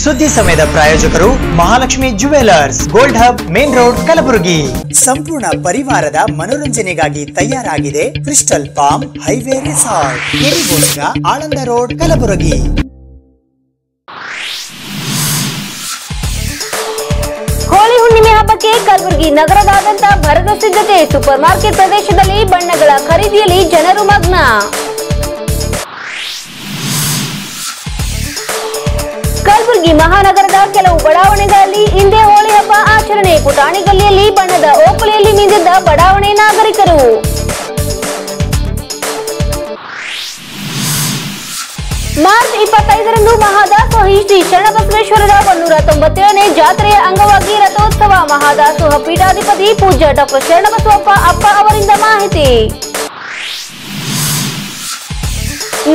ಸುದ್ದಿ ಸಮಯದ ಪ್ರಾಯೋಜಕರು Mahalakshmi jewellers, gold hub, main road, Kalaburagi. ಸಂಪೂರ್ಣ ಪರಿವಾರದ ಮನೋರಂಜನೆಗಾಗಿ ತಯಾರಾಗಿದೆ crystal palm highway resort, Keribhosga, Aland road, Kalaburagi. Holi ಹುಣ್ಣಿಮೆ ಹಬ್ಬಕ್ಕೆ ಕಲಬುರಗಿ ನಗರದಾದ್ಯಂತ ಭರದ ಸಿದ್ಧತೆ. ಸೂಪರ್ ಮಾರ್ಕೆಟ್ ಪ್ರದೇಶದಲ್ಲಿ ಬಣ್ಣಗಳ ಖರೀದಿಯಲ್ಲಿ ಜನರು ಮಗ್ನ. ಕಲಬುರಗಿ ಮಹಾನಗರದ ಕೆಲವು ಬಡಾವಣೆಗಳಲ್ಲಿ ಇಂದೇ ಹೋಳಿ ಹಬ್ಬ ಆಚರಣೆ. ಪುಟಾಣಿ ಗಲ್ಲಿಯಲ್ಲಿ ಬಣ್ಣದ ಓಕುಳಿಯಲ್ಲಿ ಮಿಂದಿದ್ದ ಬಡಾವಣೆ ನಾಗರಿಕರು. ಮಾರ್ಚ್ 25ರಂದು ಮಹಾದಾಸೋಹಿ ಶ್ರೀ ಶರಣಬಸವೇಶ್ವರರ 197ನೇ ಜಾತ್ರೆಯ ಅಂಗವಾಗಿ ರಥೋತ್ಸವ. ಮಹಾದಾಸೋಹ ಪೀಠಾಧಿಪತಿ ಪೂಜ್ಯ ಡಾಕ್ಟರ್ ಶರಣಬಸವಪ್ಪ ಅಪ್ಪ ಅವರಿಂದ ಮಾಹಿತಿ.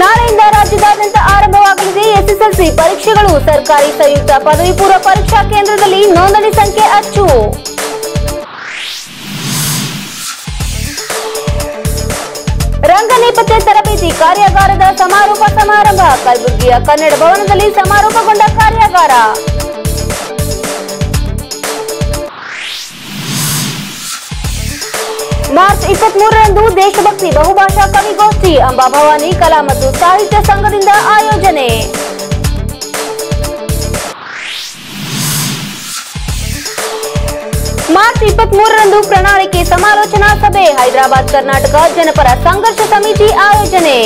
ನಾಳೆಯಿಂದ ರಾಜ್ಯದಾದ್ಯಂತ ಆರಂಭವಾಗಲಿದೆ ಎಸ್ಎಸ್ಎಲ್ಸಿ ಪರೀಕ್ಷೆಗಳು. ಸರ್ಕಾರಿ ಸಂಯುಕ್ತ ಪದವಿ ಪೂರ್ವ ಪರೀಕ್ಷಾ ಕೇಂದ್ರದಲ್ಲಿ ನೋಂದಣಿ ಸಂಖ್ಯೆ ಅಚ್ಚು. ರಂಗ ನೇಪಥ್ಯ ತರಬೇತಿ ಕಾರ್ಯಾಗಾರದ ಸಮಾರೋಪ ಸಮಾರಂಭ. ಕಲಬುರಗಿಯ ಕನ್ನಡ ಭವನದಲ್ಲಿ ಸಮಾರೋಪಗೊಂಡ ಕಾರ್ಯಾಗಾರ. ಮಾರ್ಚ್ 23ರಂದು ದೇಶಭಕ್ತಿ ಬಹುಭಾಷಾ ಕವಿಗೋಷ್ಠಿ. ಅಂಬಾಭವಾನಿ ಕಲಾ ಮತ್ತು ಸಾಹಿತ್ಯ ಸಂಘದಿಂದ ಆಯೋಜನೆ. ಮಾರ್ಚ್ 23ರಂದು ಪ್ರಣಾಳಿಕೆ ಸಮಾಲೋಚನಾ ಸಭೆ. ಹೈದರಾಬಾದ್ ಕರ್ನಾಟಕ ಜನಪರ ಸಂಘರ್ಷ ಸಮಿತಿ ಆಯೋಜನೆ.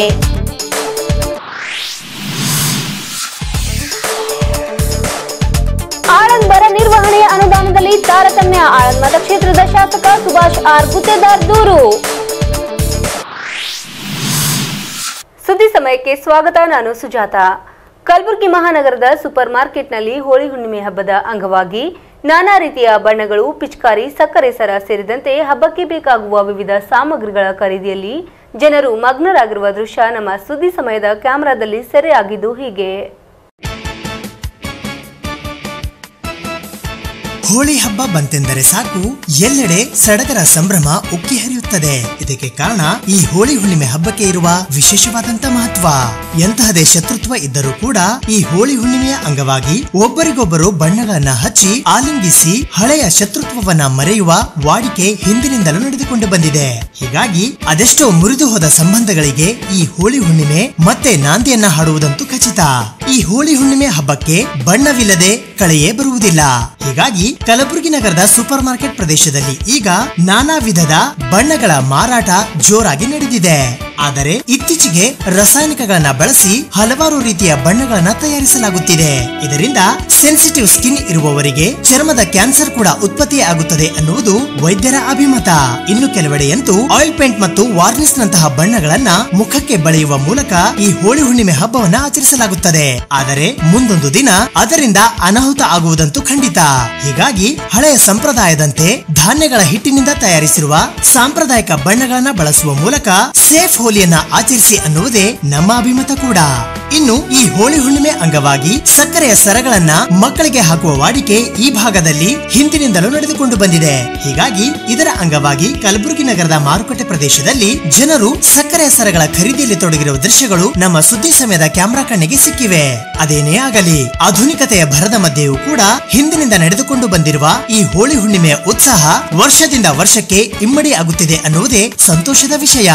ಆಳಂದ್ ಬರ ನಿರ್ವಹಣೆಯ ಅನುದಾನದಲ್ಲಿ ತಾರತಮ್ಯ. ಆಳಂದ್ ಮತಕ್ಷೇತ್ರದ ಶಾಸಕ ಸುಭಾಷ್ ಆರ್ ಗುತ್ತೇದಾರ್ ದೂರು. ಸುದ್ದಿ ಸಮಯಕ್ಕೆ ಸ್ವಾಗತ. ನಾನು ಸುಜಾತ. ಕಲಬುರಗಿ ಮಹಾನಗರದ ಸೂಪರ್ ಮಾರ್ಕೆಟ್ನಲ್ಲಿ ಹೋಳಿ ಹುಣ್ಣಿಮೆ ಹಬ್ಬದ ಅಂಗವಾಗಿ ನಾನಾ ರೀತಿಯ ಬಣ್ಣಗಳು, ಪಿಚಕಾರಿ, ಸಕ್ಕರೆ ಸರ ಸೇರಿದಂತೆ ಹಬ್ಬಕ್ಕೆ ಬೇಕಾಗುವ ವಿವಿಧ ಸಾಮಗ್ರಿಗಳ ಖರೀದಿಯಲ್ಲಿ ಜನರು ಮಗ್ನರಾಗಿರುವ ದೃಶ್ಯ ನಮ್ಮ ಸುದ್ದಿ ಸಮಯದ ಕ್ಯಾಮೆರಾದಲ್ಲಿ ಸೆರೆಯಾಗಿದ್ದು ಹೀಗೆ. ಹೋಳಿ ಹಬ್ಬ ಬಂತೆಂದರೆ ಸಾಕು ಎಲ್ಲೆಡೆ ಸಡಗರ ಸಂಭ್ರಮ ಉಕ್ಕಿ ಹರಿಯುತ್ತದೆ. ಇದಕ್ಕೆ ಕಾರಣ ಈ ಹೋಳಿ ಹುಣ್ಣಿಮೆ ಹಬ್ಬಕ್ಕೆ ಇರುವ ವಿಶೇಷವಾದಂತ ಮಹತ್ವ. ಎಂತಹದೇ ಶತ್ರುತ್ವ ಇದ್ದರೂ ಕೂಡ ಈ ಹೋಳಿ ಹುಣ್ಣಿಮೆಯ ಅಂಗವಾಗಿ ಒಬ್ಬರಿಗೊಬ್ಬರು ಬಣ್ಣಗಳನ್ನ ಹಚ್ಚಿ ಆಲಿಂಗಿಸಿ ಹಳೆಯ ಶತ್ರುತ್ವವನ್ನ ಮರೆಯುವ ವಾಡಿಕೆ ಹಿಂದಿನಿಂದಲೂ ನಡೆದುಕೊಂಡು ಬಂದಿದೆ. ಹೀಗಾಗಿ ಅದೆಷ್ಟೋ ಮುರಿದು ಹೋದ ಸಂಬಂಧಗಳಿಗೆ ಈ ಹೋಳಿ ಹುಣ್ಣಿಮೆ ಮತ್ತೆ ನಾಂದಿಯನ್ನ ಹಾಡುವುದಂತೂ ಖಚಿತ. ಈ ಹೋಳಿ ಹುಣ್ಣಿಮೆ ಹಬ್ಬಕ್ಕೆ ಬಣ್ಣವಿಲ್ಲದೆ ಕಳೆಯೇ ಬರುವುದಿಲ್ಲ. ಹೀಗಾಗಿ ಕಲಬುರಗಿ ನಗರದ ಸೂಪರ್ ಮಾರ್ಕೆಟ್ ಪ್ರದೇಶದಲ್ಲಿ ಈಗ ನಾನಾ ವಿಧದ ಬಣ್ಣಗಳ ಮಾರಾಟ ಜೋರಾಗಿ ನಡೆದಿದೆ. ಆದರೆ ಇತ್ತೀಚೆಗೆ ರಾಸಾಯನಿಕಗಳನ್ನ ಬಳಸಿ ಹಲವಾರು ರೀತಿಯ ಬಣ್ಣಗಳನ್ನ ತಯಾರಿಸಲಾಗುತ್ತಿದೆ. ಇದರಿಂದ ಸೆನ್ಸಿಟಿವ್ ಸ್ಕಿನ್ ಇರುವವರಿಗೆ ಚರ್ಮದ ಕ್ಯಾನ್ಸರ್ ಕೂಡ ಉತ್ಪತ್ತಿ ಆಗುತ್ತದೆ ಅನ್ನುವುದು ವೈದ್ಯರ ಅಭಿಮತ. ಇನ್ನು ಕೆಲವೆಡೆಯಂತೂ ಆಯಿಲ್ ಪೇಂಟ್ ಮತ್ತು ವಾರ್ನಿಸ್ ನಂತಹ ಬಣ್ಣಗಳನ್ನ ಮುಖಕ್ಕೆ ಬಳಿಯುವ ಮೂಲಕ ಈ ಹೋಳಿ ಹುಣ್ಣಿಮೆ ಹಬ್ಬವನ್ನ ಆಚರಿಸಲಾಗುತ್ತದೆ. ಆದರೆ ಮುಂದೊಂದು ದಿನ ಅದರಿಂದ ಅನಾಹುತ ಆಗುವುದಂತೂ ಖಂಡಿತ. ಹೀಗಾಗಿ ಹಳೆಯ ಸಂಪ್ರದಾಯದಂತೆ ಧಾನ್ಯಗಳ ಹಿಟ್ಟಿನಿಂದ ತಯಾರಿಸಿರುವ ಸಾಂಪ್ರದಾಯಿಕ ಬಣ್ಣಗಳನ್ನ ಬಳಸುವ ಮೂಲಕ ಸೇಫ್ ಹೋಲಿಯನ್ನ ಆಚರಿಸಿ ಅನ್ನುವುದೇ ನಮ್ಮ ಅಭಿಮತ ಕೂಡ. ಇನ್ನು ಈ ಹೋಳಿ ಹುಣ್ಣಿಮೆ ಅಂಗವಾಗಿ ಸಕ್ಕರೆಯ ಸರಗಳನ್ನ ಮಕ್ಕಳಿಗೆ ಹಾಕುವ ವಾಡಿಕೆ ಈ ಭಾಗದಲ್ಲಿ ಹಿಂದಿನಿಂದಲೂ ನಡೆದುಕೊಂಡು ಬಂದಿದೆ. ಹೀಗಾಗಿ ಇದರ ಅಂಗವಾಗಿ ಕಲಬುರಗಿ ನಗರದ ಮಾರುಕಟ್ಟೆ ಪ್ರದೇಶದಲ್ಲಿ ಜನರು ಸಕ್ಕರೆಯ ಸರಗಳ ಖರೀದಿಯಲ್ಲಿ ತೊಡಗಿರುವ ದೃಶ್ಯಗಳು ನಮ್ಮ ಸುದ್ದಿ ಸಮಯದ ಕ್ಯಾಮೆರಾ ಕಣ್ಣಿಗೆ ಸಿಕ್ಕಿವೆ. ಅದೇನೇ ಆಗಲಿ, ಆಧುನಿಕತೆಯ ಭರದ ಮಧ್ಯೆಯೂ ಕೂಡ ಹಿಂದಿನಿಂದ ನಡೆದುಕೊಂಡು ಬಂದಿರುವ ಈ ಹೋಳಿ ಹುಣ್ಣಿಮೆಯ ಉತ್ಸಾಹ ವರ್ಷದಿಂದ ವರ್ಷಕ್ಕೆ ಇಮ್ಮಡಿ ಆಗುತ್ತಿದೆ ಅನ್ನುವುದೇ ಸಂತೋಷದ ವಿಷಯ.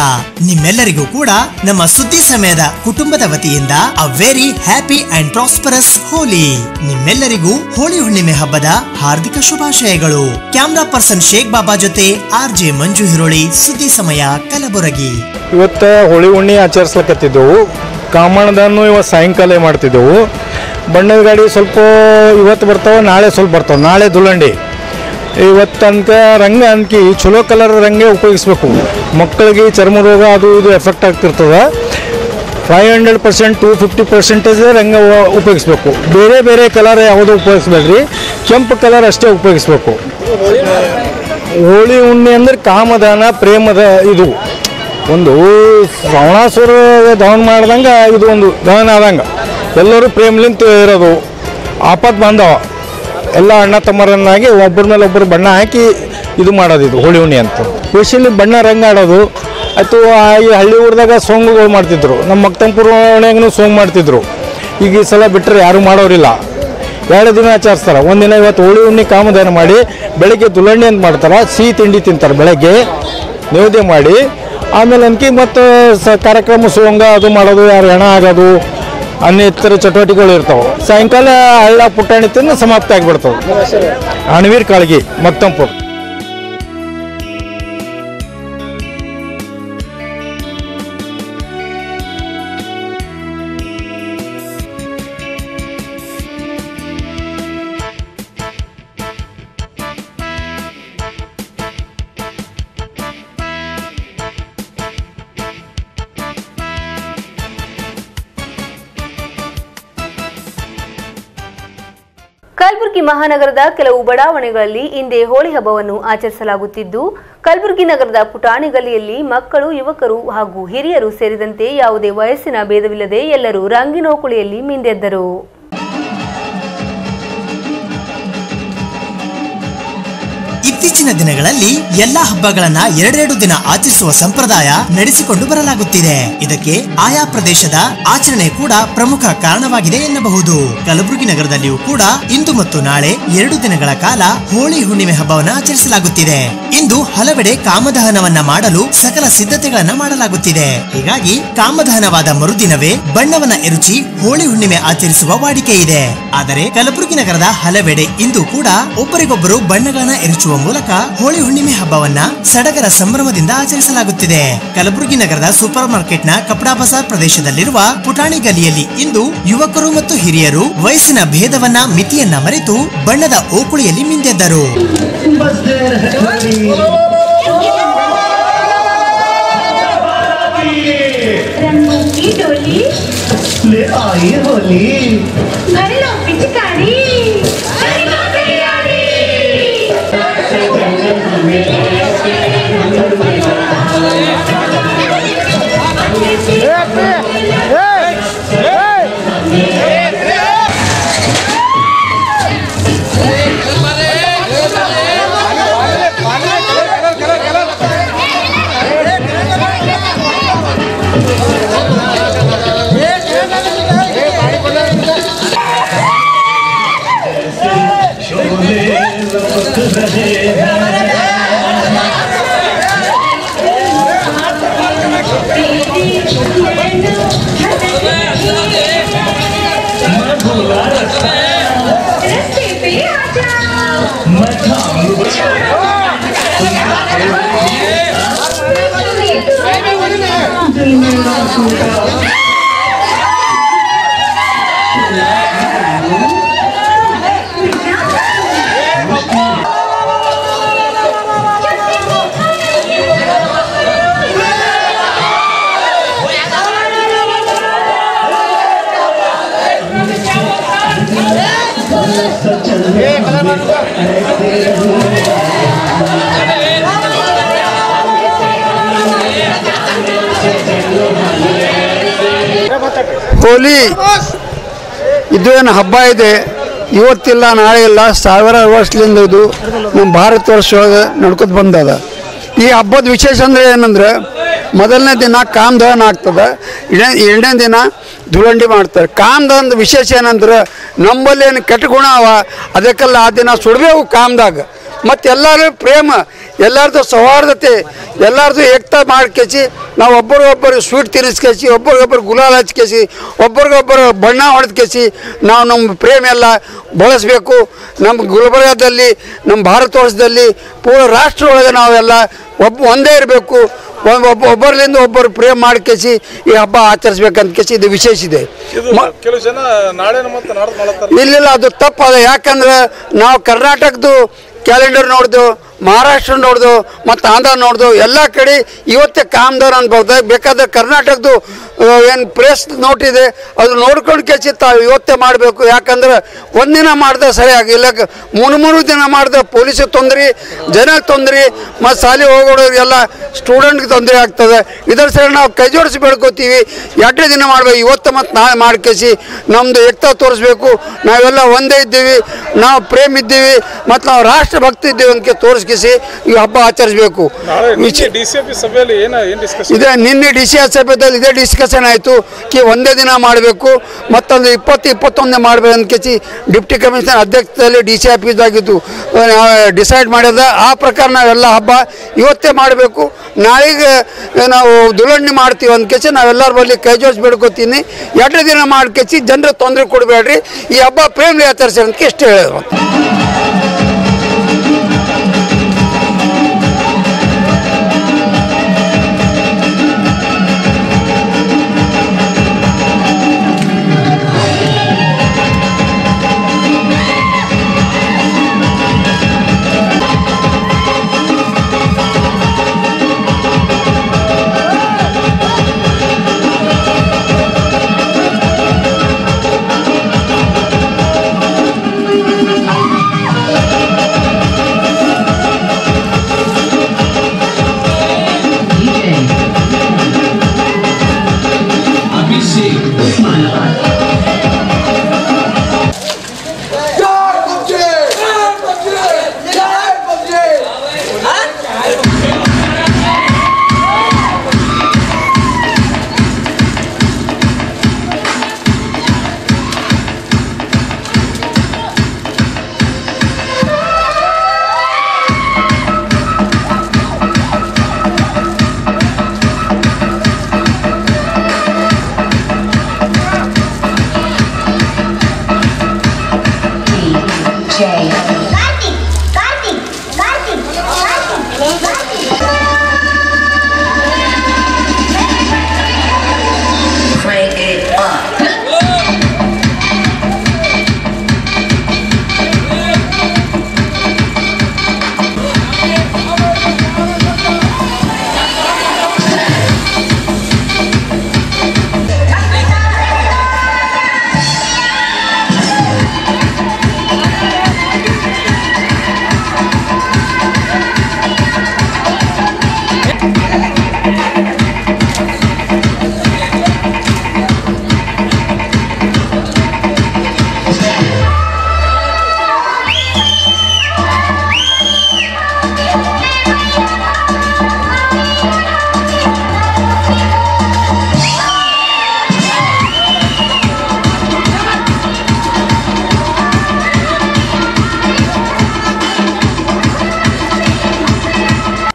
ನಿಮ್ಮೆಲ್ಲರಿಗೂ ಕೂಡ ನಮ್ಮ ಸುದ್ದಿ ಸಮಯದ ಕುಟುಂಬದ ವತಿಯಿಂದ a very happy and prosperous Holi. ನಿಮ್ಮೆಲ್ಲರಿಗೂ ಹೋಳಿ ಹುಣ್ಣಿಮೆ ಹಬ್ಬದ ಹಾರ್ದಿಕ ಶುಭಾಶಯಗಳು. ಕ್ಯಾಮ್ರಾ ಪರ್ಸನ್ ಶೇಖ್ ಬಾಬಾ ಜೊತೆ RJ ಮಂಜು ಹಿರೋಳಿ, ಸುದ್ದಿ ಸಮಯ, ಕಲಬುರಗಿ. ಇವತ್ತ ಹೋಳಿ ಹುಣ್ಣಿ ಆಚರಿಸ್ಲಕತ್ತಿದ್ದೆವು. ಕಾಮಣ್ಣದನ್ನು ಇವತ್ತು ಸಾಯಂಕಾಲ ಮಾಡ್ತಿದ್ದೆವು. ಬಣ್ಣದ ಗಾಡಿ ಸ್ವಲ್ಪ ಇವತ್ತು ಬರ್ತಾವ, ನಾಳೆ ಸ್ವಲ್ಪ ಬರ್ತಾವ. ನಾಳೆ ದುಲಂಡಿ. ಇವತ್ತು ತನಕ ರಂಗ ಅನ್ಕಿ ಚಲೋ ಕಲರ್ ರಂಗೇ ಉಪಯೋಗಿಸ್ಬೇಕು. ಮಕ್ಕಳಿಗೆ ಚರ್ಮ ರೋಗ ಅದು ಇದು ಎಫೆಕ್ಟ್ ಆಗ್ತಿರ್ತದೆ. 500% to 50% ರಂಗ ಉಪಯೋಗಿಸ್ಬೇಕು. ಬೇರೆ ಬೇರೆ ಕಲರ್ ಯಾವುದೂ ಉಪಯೋಗಿಸ್ಬೇಡ್ರಿ. ಕೆಂಪು ಕಲರ್ ಅಷ್ಟೇ ಉಪಯೋಗಿಸ್ಬೇಕು. ಹೋಳಿ ಹುಣ್ಣಿ ಅಂದ್ರೆ ಕಾಮದಾನ, ಪ್ರೇಮದ ಇದು ಒಂದು ಶ್ರವಣಾಸುರ ದಹನ ಮಾಡ್ದಂಗೆ ಇದು ಒಂದು ದಹನ ಆದಂಗೆ. ಎಲ್ಲರೂ ಪ್ರೇಮಲಿಂತ ಇರೋದು. ಆಪತ್ ಬಾಂಧವ ಎಲ್ಲ ಅಣ್ಣ ತಮ್ಮರನ್ನಾಗಿ ಒಬ್ಬರ ಮೇಲೆ ಒಬ್ಬರು ಬಣ್ಣ ಹಾಕಿ ಇದು ಮಾಡೋದು ಇದು ಹೋಳಿ ಹುಣ್ಣಿ ಅಂತ. ಸ್ಪೆಷಲಿ ಬಣ್ಣ ರಂಗ ಆಡೋದು. ಆಯಿತು. ಈ ಹಳ್ಳಿ ಊರದಾಗ ಸೋಂಗುಗಳು ಮಾಡ್ತಿದ್ರು. ನಮ್ಮ ಮಕ್ತಂಪುರ ಓಣ್ಯಾಗೂ ಸೋಂಗು ಮಾಡ್ತಿದ್ರು. ಈಗ ಈ ಸಲ ಬಿಟ್ಟರೆ ಯಾರೂ ಮಾಡೋರಿಲ್ಲ. 2 ದಿನ ಆಚರಿಸ್ತಾರೆ. ಒಂದಿನ ಇವತ್ತು ಹೋಳಿ ಹುಣ್ಣಿ ಕಾಮದಾನ ಮಾಡಿ ಬೆಳಗ್ಗೆ ದುಲಂಡಿ ಅಂತ ಮಾಡ್ತಾರೆ, ಸಿಹಿ ತಿಂಡಿ ತಿಂತಾರೆ ಬೆಳಗ್ಗೆ ನೈವೇದ್ಯ ಮಾಡಿ. ಆಮೇಲೆ ಅನ್ಕಿ ಮತ್ತು ಕಾರ್ಯಕ್ರಮ ಸುವಂಗ ಅದು ಮಾಡೋದು, ಯಾರು ಹೆಣ ಆಗೋದು, ಅನ್ನಿತರ ಚಟುವಟಿಕೆಗಳು ಇರ್ತಾವೆ. ಸಾಯಂಕಾಲ ಹಳ್ಳ ಪುಟ್ಟಾಣಿ ತಿಂದು ಸಮಾಪ್ತಿ ಆಗಿಬಿಡ್ತಾವೆ. ಅಣವೀರ್ ಕಾಳಗಿ ಮತ್ತಂಪುರ್. ಕಲಬುರಗಿ ಮಹಾನಗರದ ಕೆಲವು ಬಡಾವಣೆಗಳಲ್ಲಿ ಇಂದೇ ಹೋಳಿ ಹಬ್ಬವನ್ನು ಆಚರಿಸಲಾಗುತ್ತಿದ್ದು, ಕಲಬುರಗಿ ನಗರದ ಪುಟಾಣಿ ಗಲ್ಲಿಯಲ್ಲಿ ಮಕ್ಕಳು, ಯುವಕರು ಹಾಗೂ ಹಿರಿಯರು ಸೇರಿದಂತೆ ಯಾವುದೇ ವಯಸ್ಸಿನ ಭೇದವಿಲ್ಲದೆ ಎಲ್ಲರೂ ರಂಗಿನೋಕುಳಿಯಲ್ಲಿ ಮಿಂದೆದ್ದರು. ಇತ್ತೀಚಿನ ದಿನಗಳಲ್ಲಿ ಎಲ್ಲಾ ಹಬ್ಬಗಳನ್ನ 2 ದಿನ ಆಚರಿಸುವ ಸಂಪ್ರದಾಯ ನಡೆಸಿಕೊಂಡು ಬರಲಾಗುತ್ತಿದೆ. ಇದಕ್ಕೆ ಆಯಾ ಪ್ರದೇಶದ ಆಚರಣೆ ಕೂಡ ಪ್ರಮುಖ ಕಾರಣವಾಗಿದೆ ಎನ್ನಬಹುದು. ಕಲಬುರಗಿ ನಗರದಲ್ಲಿಯೂ ಕೂಡ ಇಂದು ಮತ್ತು ನಾಳೆ 2 ದಿನಗಳ ಕಾಲ ಹೋಳಿ ಹುಣ್ಣಿಮೆ ಹಬ್ಬವನ್ನ ಆಚರಿಸಲಾಗುತ್ತಿದೆ. ಇಂದು ಹಲವೆಡೆ ಕಾಮದಹನವನ್ನ ಮಾಡಲು ಸಕಲ ಸಿದ್ಧತೆಗಳನ್ನ ಮಾಡಲಾಗುತ್ತಿದೆ. ಹೀಗಾಗಿ ಕಾಮದಹನವಾದ ಮರುದಿನವೇ ಬಣ್ಣವನ್ನ ಎರಚಿ ಹೋಳಿ ಹುಣ್ಣಿಮೆ ಆಚರಿಸುವ ವಾಡಿಕೆ ಇದೆ. ಆದರೆ ಕಲಬುರಗಿ ನಗರದ ಹಲವೆಡೆ ಇಂದು ಕೂಡ ಒಬ್ಬರಿಗೊಬ್ಬರು ಬಣ್ಣಗಳನ್ನ ಎರಚುವ ಮೂಲಕ ಹೋಳಿ ಹುಣ್ಣಿಮೆ ಹಬ್ಬವನ್ನ ಸಡಗರ ಸಂಭ್ರಮದಿಂದ ಆಚರಿಸಲಾಗುತ್ತಿದೆ. ಕಲಬುರಗಿ ನಗರದ ಸೂಪರ್ ಮಾರ್ಕೆಟ್ ನ ಕಪಡಾ ಬಜಾರ್ ಪ್ರದೇಶದಲ್ಲಿರುವ ಪುಟಾಣಿ ಗಲಿಯಲ್ಲಿ ಇಂದು ಯುವಕರು ಮತ್ತು ಹಿರಿಯರು ವಯಸ್ಸಿನ ಭೇದವನ್ನ ಮಿತಿಯನ್ನ ಮರೆತು ಬಣ್ಣದ ಓಕುಳಿಯಲ್ಲಿ ಮಿಂದೆದ್ದರು. ಹೋಲಿ ಇದೇನು ಹಬ್ಬ ಇದೆ, ಇವತ್ತಿಲ್ಲ ನಾಳೆ ಇಲ್ಲ, ಸಾವಿರಾರು ವರ್ಷದಿಂದ ಇದು ನಮ್ಮ ಭಾರತ ವರ್ಷದೊಳಗೆ ನಡ್ಕೊತ ಬಂದದ. ಈ ಹಬ್ಬದ ವಿಶೇಷ ಅಂದರೆ ಏನಂದ್ರೆ, ಮೊದಲನೇ ದಿನ ಕಾಮದಹನ ಆಗ್ತದೆ, 2ನೇ ದಿನ ಧುಳಂಡಿ ಮಾಡ್ತಾರೆ. ಕಾಮದಹನದ ವಿಶೇಷ ಏನಂದ್ರೆ, ನಮ್ಮಲ್ಲಿ ಏನು ಕೆಟ್ಟ ಗುಣ ಅವ ಅದಕ್ಕೆಲ್ಲ ಆ ದಿನ ಸುಡಬೇಕು ಕಾಮದಾಗ. ಮತ್ತು ಎಲ್ಲರೂ ಪ್ರೇಮ, ಎಲ್ಲರದು ಸೌಹಾರ್ದತೆ, ಎಲ್ಲರದು ಏಕ್ತಾ ಮಾಡ್ಕೇಸಿ ನಾವು ಒಬ್ಬರಿಗೊಬ್ಬರು ಸ್ವೀಟ್ ತಿನ್ನಿಸ್ಕೇಸಿ, ಒಬ್ಬರಿಗೊಬ್ಬರು ಗುಲಾಲ್ ಹಚ್ಕೇಸಿ, ಒಬ್ಬರಿಗೊಬ್ಬರು ಬಣ್ಣ ಹೊಡೆದ್ಕೇಸಿ ನಾವು ನಮ್ಮ ಪ್ರೇಮ ಎಲ್ಲ ಬಳಸಬೇಕು. ನಮ್ಮ ಗುಲ್ಬರ್ಗದಲ್ಲಿ, ನಮ್ಮ ಭಾರತ ವರ್ಷದಲ್ಲಿ, ಪೂರ ರಾಷ್ಟ್ರ ಒಳಗೆ ನಾವೆಲ್ಲ ಒಂದೇ ಇರಬೇಕು. ಒಬ್ಬರಿಂದ ಒಬ್ಬರು ಪ್ರೇಮ ಮಾಡ್ಕೇಸಿ ಈ ಹಬ್ಬ ಆಚರಿಸ್ಬೇಕಂತ ಕೇಸಿ ಇದು ವಿಶೇಷ ಇದೆ. ಇಲ್ಲಿಲ್ಲ, ಅದು ತಪ್ಪದ. ಯಾಕಂದ್ರೆ ನಾವು ಕರ್ನಾಟಕದ್ದು ಕ್ಯಾಲೆಂಡರ್ ನೋಡ್ದು, ಮಹಾರಾಷ್ಟ್ರ ನೋಡ್ದು, ಮತ್ತು ಆಂಧ್ರ ನೋಡ್ದು, ಎಲ್ಲ ಕಡೆ ಇವತ್ತೇ ಕಾಮದಹನ ಅನ್ಬೋದು. ಬೇಕಾದ್ರೆ ಕರ್ನಾಟಕದ್ದು ಏನು ಪ್ರೆಸ್ ನೋಟ್ ಇದೆ ಅದು ನೋಡ್ಕೊಂಡು ಕೇಸಿ ತಾವು ಇವತ್ತೇ ಮಾಡಬೇಕು. ಯಾಕಂದ್ರೆ ಒಂದಿನ ಮಾಡಿದ್ರೆ ಸರಿಯಾಗಿ ಇಲ್ಲ, 3 ದಿನ ಮಾಡಿದ್ರೆ ಪೊಲೀಸಿಗೆ ತೊಂದರೆ, ಜನಕ್ಕೆ ತೊಂದರೆ, ಮತ್ತು ಶಾಲೆ ಹೋಗೋರಿಗೆಲ್ಲ ಸ್ಟೂಡೆಂಟ್ಗೆ ತೊಂದರೆ ಆಗ್ತದೆ. ಇದರ ಸರಿ ನಾವು ಕೈ ಜೋಡಿಸಿ ಬೆಳ್ಕೋತೀವಿ. 2 ದಿನ ಮಾಡಬೇಕು, ಇವತ್ತು ಮತ್ತು ನಾಳೆ ಮಾಡ್ಕೇಸಿ ನಮ್ಮದು ಏಕ್ತಾ ತೋರಿಸ್ಬೇಕು. ನಾವೆಲ್ಲ ಒಂದೇ ಇದ್ದೀವಿ, ನಾವು ಪ್ರೇಮ ಇದ್ದೀವಿ, ಮತ್ತು ನಾವು ರಾಷ್ಟ್ರ ಭಕ್ತಿ ಇದ್ದೀವಿ ಅಂತ ತೋರಿಸ್ಕೇಸಿ ಕಿಸಿ ಈ ಹಬ್ಬ ಆಚರಿಸಬೇಕು. ಇದೇ ನಿನ್ನೆ DCA ಸಭೆಯಲ್ಲಿ ಇದೇ ಡಿಸ್ಕಷನ್ ಆಯಿತು ಕಿ ಒಂದೇ ದಿನ ಮಾಡಬೇಕು, ಮತ್ತೊಂದು 20-21 ಮಾಡಬೇಕು ಅಂತ ಕೇಸಿ ಡಿಪ್ಟಿ ಕಮಿಷನರ್ ಅಧ್ಯಕ್ಷತೆಯಲ್ಲಿ DCA ಆಫೀಸ್ದಾಗಿದ್ದು ಡಿಸೈಡ್ ಮಾಡಿದ. ಆ ಪ್ರಕಾರ ನಾವೆಲ್ಲ ಹಬ್ಬ ಇವತ್ತೇ ಮಾಡಬೇಕು. ನಾಳೆಗೆ ನಾವು ದುಲಣ್ಣಿ ಮಾಡ್ತೀವಿ ಅಂತ ಕೇಸಿ ನಾವೆಲ್ಲರ ಬಳಿ ಕೈ ಜೋಡಿಸಿ ಬೇಡ್ಕೋತೀನಿ. 2 ದಿನ ಮಾಡ್ಕೇಸಿ ಜನರು ತೊಂದರೆ ಕೊಡಬೇಡ್ರಿ, ಈ ಹಬ್ಬ ಪ್ರೇಮಲಿ ಆಚರಿಸಿ ಅಂತ ಇಷ್ಟು ಹೇಳೋದು.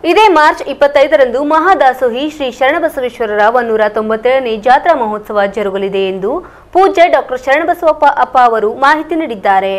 ಇದೇ ಮಾರ್ಚ್ 25ರಂದು ಮಹಾದಾಸೋಹಿ ಶ್ರೀ ಶರಣಬಸವೇಶ್ವರರ 197ನೇ ಜಾತ್ರಾ ಮಹೋತ್ಸವ ಜರುಗಲಿದೆ ಎಂದು ಪೂಜ್ಯ ಡಾಕ್ಟರ್ ಶರಣಬಸವಪ್ಪ ಅಪ್ಪ ಅವರು ಮಾಹಿತಿ ನೀಡಿದ್ದಾರೆ.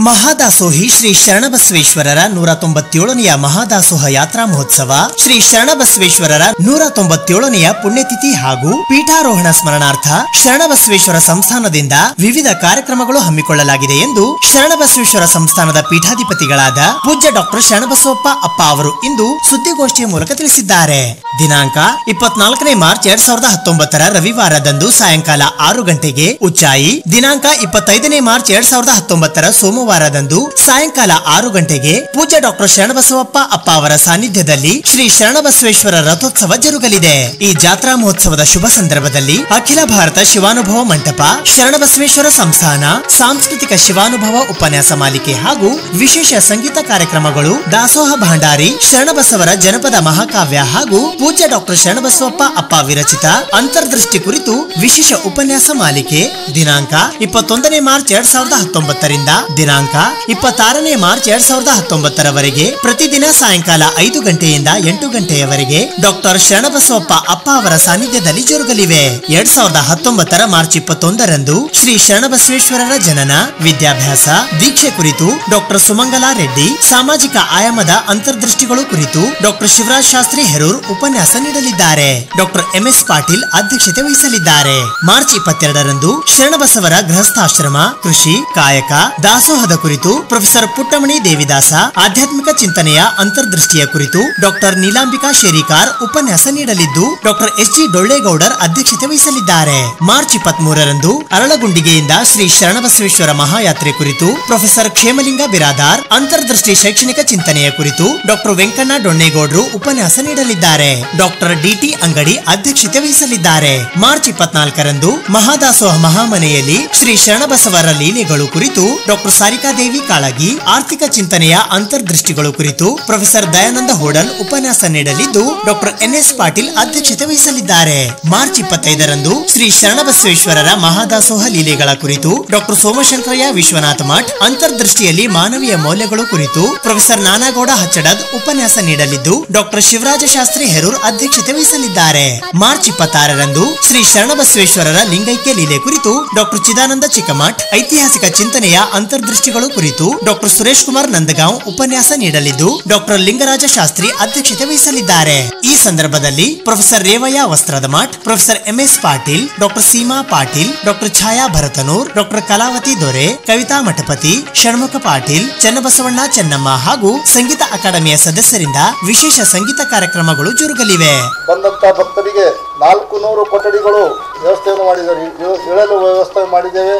ಮಹಾದಾಸೋಹಿ ಶ್ರೀ ಶರಣಬಸವೇಶ್ವರರ 197ನೆಯ ಮಹಾದಾಸೋಹ ಯಾತ್ರಾ ಮಹೋತ್ಸವ ಶ್ರೀ ಶರಣಬಸವೇಶ್ವರರ 197ನೆಯ ಪುಣ್ಯತಿಥಿ ಹಾಗೂ ಪೀಠಾರೋಹಣ ಸ್ಮರಣಾರ್ಥ ಶರಣಬಸವೇಶ್ವರ ಸಂಸ್ಥಾನದಿಂದ ವಿವಿಧ ಕಾರ್ಯಕ್ರಮಗಳು ಹಮ್ಮಿಕೊಳ್ಳಲಾಗಿದೆ ಎಂದು ಶರಣಬಸವೇಶ್ವರ ಸಂಸ್ಥಾನದ ಪೀಠಾಧಿಪತಿಗಳಾದ ಪೂಜ್ಯ ಡಾಕ್ಟರ್ ಶರಣಬಸವಪ್ಪ ಅಪ್ಪ ಅವರು ಇಂದು ಸುದ್ದಿಗೋಷ್ಠಿಯ ಮೂಲಕ ತಿಳಿಸಿದ್ದಾರೆ. ದಿನಾಂಕ 24ನೇ ಮಾರ್ಚ್ 2019 ರವಿವಾರದಂದು ಸಾಯಂಕಾಲ 6 ಗಂಟೆಗೆ ಉಚ್ಚಾಯಿ, ದಿನಾಂಕ 25ನೇ ಮಾರ್ಚ್ 2019 ಸೋಮವಾರದಂದು ಸಾಯಂಕಾಲ 6 ಗಂಟೆಗೆ ಪೂಜ್ಯ ಡಾಕ್ಟರ್ ಶರಣಬಸವಪ್ಪ ಅಪ್ಪ ಅವರ ಸಾನ್ನಿಧ್ಯದಲ್ಲಿ ಶ್ರೀ ಶರಣಬಸವೇಶ್ವರ ರಥೋತ್ಸವ ಜರುಗಲಿದೆ. ಈ ಜಾತ್ರಾ ಮಹೋತ್ಸವದ ಶುಭ ಸಂದರ್ಭದಲ್ಲಿ ಅಖಿಲ ಭಾರತ ಶಿವಾನುಭವ ಮಂಟಪ, ಶರಣಬಸವೇಶ್ವರ ಸಂಸ್ಥಾನ, ಸಾಂಸ್ಕೃತಿಕ ಶಿವಾನುಭವ ಉಪನ್ಯಾಸ ಮಾಲಿಕೆ ಹಾಗೂ ವಿಶೇಷ ಸಂಗೀತ ಕಾರ್ಯಕ್ರಮಗಳು, ದಾಸೋಹ ಭಂಡಾರಿ, ಶರಣಬಸವರ ಜನಪದ ಮಹಾಕಾವ್ಯ ಹಾಗೂ ಪೂಜ್ಯ ಡಾಕ್ಟರ್ ಶರಣಬಸವಪ್ಪ ಅಪ್ಪ ವಿರಚಿತ ಅಂತರ್ದೃಷ್ಟಿ ಕುರಿತು ವಿಶೇಷ ಉಪನ್ಯಾಸ ಮಾಲಿಕೆ ದಿನಾಂಕ 21ನೇ ಮಾರ್ಚ್ 2019 ರಿಂದ ದಿನಾಂಕ 26ನೇ ಮಾರ್ಚ್ 2019 ರವರೆಗೆ ಪ್ರತಿದಿನ ಸಾಯಂಕಾಲ 5 ಗಂಟೆಯಿಂದ 8 ಗಂಟೆಯವರೆಗೆ ಡಾಕ್ಟರ್ ಶರಣಬಸವಪ್ಪ ಅಪ್ಪ ಅವರ ಸಾನ್ನಿಧ್ಯದಲ್ಲಿ ಜರುಗಲಿವೆ. 2019 ಮಾರ್ಚ್ 21ರಂದು ಶ್ರೀ ಶರಣಬಸವೇಶ್ವರರ ಜನನ, ವಿದ್ಯಾಭ್ಯಾಸ, ದೀಕ್ಷೆ ಕುರಿತು ಡಾಕ್ಟರ್ ಸುಮಂಗಲಾ ರೆಡ್ಡಿ, ಸಾಮಾಜಿಕ ಆಯಾಮದ ಅಂತರ್ದೃಷ್ಟಿಗಳು ಕುರಿತು ಡಾಕ್ಟರ್ ಶಿವರಾಜ್ ಶಾಸ್ತ್ರಿ ಹೆರೂರ್ ಉಪನ್ಯಾಸ ನೀಡಲಿದ್ದಾರೆ. ಡಾಕ್ಟರ್ MS ಪಾಟೀಲ್ ಅಧ್ಯಕ್ಷತೆ ವಹಿಸಲಿದ್ದಾರೆ. ಮಾರ್ಚ್ 22ರಂದು ಶರಣಬಸವರ ಗೃಹಸ್ಥಾಶ್ರಮ, ಕೃಷಿ, ಕಾಯಕ, ದಾಸೋಹ ದಾಸೋಹದ ಕುರಿತು ಪ್ರೊಫೆಸರ್ ಪುಟ್ಟಮಣಿ ದೇವಿದಾಸ, ಆಧ್ಯಾತ್ಮಿಕ ಚಿಂತನೆಯ ಅಂತರ್ದೃಷ್ಟಿಯ ಕುರಿತು ಡಾಕ್ಟರ್ ನೀಲಾಂಬಿಕಾ ಶೇರಿಕಾರ್ ಉಪನ್ಯಾಸ ನೀಡಲಿದ್ದು, ಡಾಕ್ಟರ್ ಎಸ್.ಜಿ. ಡೊಳ್ಳೇಗೌಡರ್ ಅಧ್ಯಕ್ಷತೆ ವಹಿಸಲಿದ್ದಾರೆ. ಮಾರ್ಚ್ 23ರಂದು ಅರಳಗುಂಡಿಗೆಯಿಂದ ಶ್ರೀ ಶರಣಬಸವೇಶ್ವರ ಮಹಾಯಾತ್ರೆ ಕುರಿತು ಪ್ರೊಫೆಸರ್ ಕ್ಷೇಮಲಿಂಗ ಬಿರಾದಾರ್, ಅಂತರ್ದೃಷ್ಟಿ ಶೈಕ್ಷಣಿಕ ಚಿಂತನೆಯ ಕುರಿತು ಡಾಕ್ಟರ್ ವೆಂಕಣ್ಣ ಡೊಣ್ಣೇಗೌಡರು ಉಪನ್ಯಾಸ ನೀಡಲಿದ್ದಾರೆ. Doctor DT. ಅಂಗಡಿ ಅಧ್ಯಕ್ಷತೆ ವಹಿಸಲಿದ್ದಾರೆ. ಮಾರ್ಚ್ 24ರಂದು ಮಹಾದಾಸೋಹ ಮಹಾಮನೆಯಲ್ಲಿ ಶ್ರೀ ಶರಣಬಸವರ ಲೀಲೆಗಳು ಕುರಿತು ಡಾಕ್ಟರ್ ಸಾರಿಕಾದೇವಿ ಕಾಳಗಿ, ಆರ್ಥಿಕ ಚಿಂತನೆಯ ಅಂತರ್ದೃಷ್ಟಿಗಳು ಕುರಿತು ಪ್ರೊಫೆಸರ್ ದಯಾನಂದ ಹೋಡಲ್ ಉಪನ್ಯಾಸ ನೀಡಲಿದ್ದು, ಡಾಕ್ಟರ್ ಎನ್.ಎಸ್. ಪಾಟೀಲ್ ಅಧ್ಯಕ್ಷತೆ ವಹಿಸಲಿದ್ದಾರೆ. ಮಾರ್ಚ್ 25ರಂದು ಶ್ರೀ ಶರಣಬಸವೇಶ್ವರರ ಮಹಾದಾಸೋಹ ಲೀಲೆಗಳ ಕುರಿತು ಡಾಕ್ಟರ್ ಸೋಮಶಂಕರಯ್ಯ ವಿಶ್ವನಾಥ ಮಠ್, ಅಂತರ್ದೃಷ್ಟಿಯಲ್ಲಿ ಮಾನವೀಯ ಮೌಲ್ಯಗಳು ಕುರಿತು ಪ್ರೊಫೆಸರ್ ನಾನಾಗೌಡ ಹಚ್ಚಡದ್ ಉಪನ್ಯಾಸ ನೀಡಲಿದ್ದು, ಡಾಕ್ಟರ್ ಶಿವರಾಜ ಶಾಸ್ತ್ರಿ ಹೆರೂರ್ ಅಧ್ಯಕ್ಷತೆ ವಹಿಸಲಿದ್ದಾರೆ. ಮಾರ್ಚ್ 26ರಂದು ಶ್ರೀ ಶರಣಬಸವೇಶ್ವರರ ಲಿಂಗೈಕ್ಯ ಲೀಲೆ ಕುರಿತು ಡಾಕ್ಟರ್ ಚಿದಾನಂದ ಚಿಕ್ಕಮಠ್, ಐತಿಹಾಸಿಕ ಚಿಂತನೆಯ ಅಂತರ್ದೃಷ್ಟಿಗಳು ಕುರಿತು ಡಾಕ್ಟರ್ ಸುರೇಶ್ ಕುಮಾರ್ ನಂದಗಾಂವ್ ಉಪನ್ಯಾಸ ನೀಡಲಿದ್ದು, ಡಾಕ್ಟರ್ ಲಿಂಗರಾಜ ಶಾಸ್ತ್ರಿ ಅಧ್ಯಕ್ಷತೆ ವಹಿಸಲಿದ್ದಾರೆ. ಈ ಸಂದರ್ಭದಲ್ಲಿ professor Revayya Vastrada Math, professor M S. Patil, doctor Seema Patil, doctor Chhaya Bharatanur, doctor Kalavati Dore, Kavita Mathapati, Shanmukha Patil, Channabasavanna Chennamma ಹಾಗೂ ಸಂಗೀತ ಅಕಾಡೆಮಿಯ ಸದಸ್ಯರಿಂದ ವಿಶೇಷ ಸಂಗೀತ ಕಾರ್ಯಕ್ರಮಗಳು ಜರುಗಲಿವೆ. ಬಂದಂತ ಭಕ್ತರಿಗೆ 400 ಕೊಠಡಿಗಳು ವ್ಯವಸ್ಥೆಯನ್ನು ಮಾಡಿದ್ದಾರೆ, ಇಳಲು ವ್ಯವಸ್ಥೆ ಮಾಡಿದ್ದೇವೆ.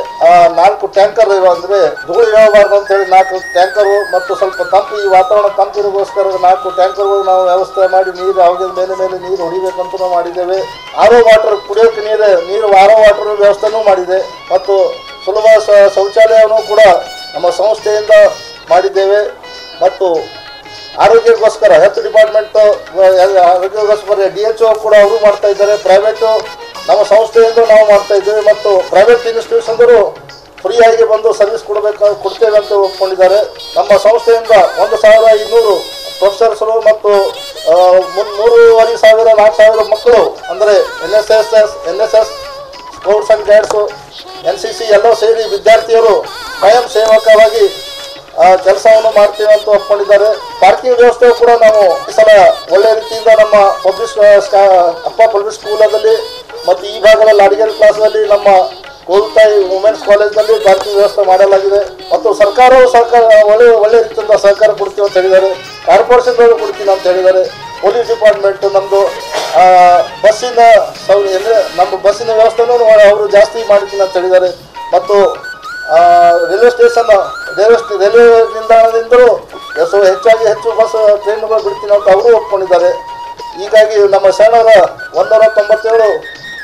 4 ಟ್ಯಾಂಕರ್ ಅಂದ್ರೆ ಧೂಳು ಇರಬಾರ್ದು ಅಂತ ಹೇಳಿ 4 ಟ್ಯಾಂಕರ್ ಮತ್ತು ಸ್ವಲ್ಪ ತಂಪು, ಈ ವಾತಾವರಣ ತಂಪಿರೋಸ್ಕರ 4 ಟ್ಯಾಂಕರ್ಗಳು ನಾವು ವ್ಯವಸ್ಥೆ ಮಾಡಿ ನೀರು ಅವಾಗ ಮೇಲೆ ನೀರು ಹೊಡಿಬೇಕಂತ ನಾವು ಮಾಡಿದ್ದೇವೆ. ಆರೋ ವಾಟರ್, ಕುಡಿಯೋಕೆ ನೀರು ಆರೋ ವಾಟರ್ ವ್ಯವಸ್ಥೆನೂ ಮಾಡಿದೆ ಮತ್ತು ಸುಲಭ ಶೌಚಾಲಯವನ್ನು ಕೂಡ ನಮ್ಮ ಸಂಸ್ಥೆಯಿಂದ ಮಾಡಿದ್ದೇವೆ. ಮತ್ತು ಆರೋಗ್ಯಕ್ಕೋಸ್ಕರ ಹೆಲ್ತ್ ಡಿಪಾರ್ಟ್ಮೆಂಟ್ ಆರೋಗ್ಯಕ್ಕೋಸ್ಕರ DHO ಕೂಡ ಅವರು ಮಾಡ್ತಾ ಇದ್ದಾರೆ. ಪ್ರೈವೇಟು ನಮ್ಮ ಸಂಸ್ಥೆಯಿಂದ ನಾವು ಮಾಡ್ತಾ ಇದ್ದೇವೆ ಮತ್ತು ಪ್ರೈವೇಟ್ ಇನ್ಸ್ಟಿಟ್ಯೂಷನ್ಗಳು ಫ್ರೀಯಾಗಿ ಬಂದು ಸರ್ವಿಸ್ ಕೊಡ್ತೇವೆ ಅಂತ ಒಪ್ಕೊಂಡಿದ್ದಾರೆ. ನಮ್ಮ ಸಂಸ್ಥೆಯಿಂದ 1,500 ಪ್ರೊಫೆಸರ್ಸ್ಗಳು ಮತ್ತು 3,500 4,000 ಮಕ್ಕಳು ಅಂದರೆ NSS scouts and guides, NCC ಎಲ್ಲ ಸೇರಿ ವಿದ್ಯಾರ್ಥಿಯರು ಸ್ವಯಂ ಸೇವಕವಾಗಿ ಕೆಲಸವನ್ನು ಮಾಡ್ತೀವಿ ಅಂತ ಒಪ್ಕೊಂಡಿದ್ದಾರೆ. ಪಾರ್ಕಿಂಗ್ ವ್ಯವಸ್ಥೆ ಕೂಡ ನಾವು ಈ ಸಲ ಒಳ್ಳೆ ರೀತಿಯಿಂದ ನಮ್ಮ ಪಬ್ಲಿಕ್ ಸ್ಕೂಲಲ್ಲಿ ಮತ್ತು ಈ ಭಾಗದ ಲಾಡಿಗೇರಿ ಕ್ಲಾಸ್ನಲ್ಲಿ ನಮ್ಮ ಕೋಲ್ತಾಯಿ ವುಮೆನ್ಸ್ ಕಾಲೇಜ್ನಲ್ಲಿ ಪಾರ್ಕಿಂಗ್ ವ್ಯವಸ್ಥೆ ಮಾಡಲಾಗಿದೆ. ಮತ್ತು ಸರ್ಕಾರವು ಒಳ್ಳೆ ರೀತಿಯಿಂದ ಸಹಕಾರ ಕೊಡ್ತೀವಿ ಅಂತ ಹೇಳಿದ್ದಾರೆ. ಕಾರ್ಪೊರೇಷನ್ ಕೊಡ್ತೀನಿ ಅಂತ ಹೇಳಿದ್ದಾರೆ. ಪೊಲೀಸ್ ಡಿಪಾರ್ಟ್ಮೆಂಟ್ ನಮ್ಮದು ನಮ್ಮ ಬಸ್ಸಿನ ವ್ಯವಸ್ಥೆನೂ ಅವರು ಜಾಸ್ತಿ ಮಾಡ್ತೀನಿ ಅಂತ ಹೇಳಿದ್ದಾರೆ. ಮತ್ತು ರೈಲ್ವೆ ನಿಲ್ದಾಣದಿಂದಲೂ ಹೆಚ್ಚು ಬಸ್ ಟ್ರೈನ್ಗಳು ಬಿಡ್ತೀನಿ ಅಂತ ಅವರು ಒಪ್ಕೊಂಡಿದ್ದಾರೆ. ಹೀಗಾಗಿ ನಮ್ಮ ಶರಣರ 197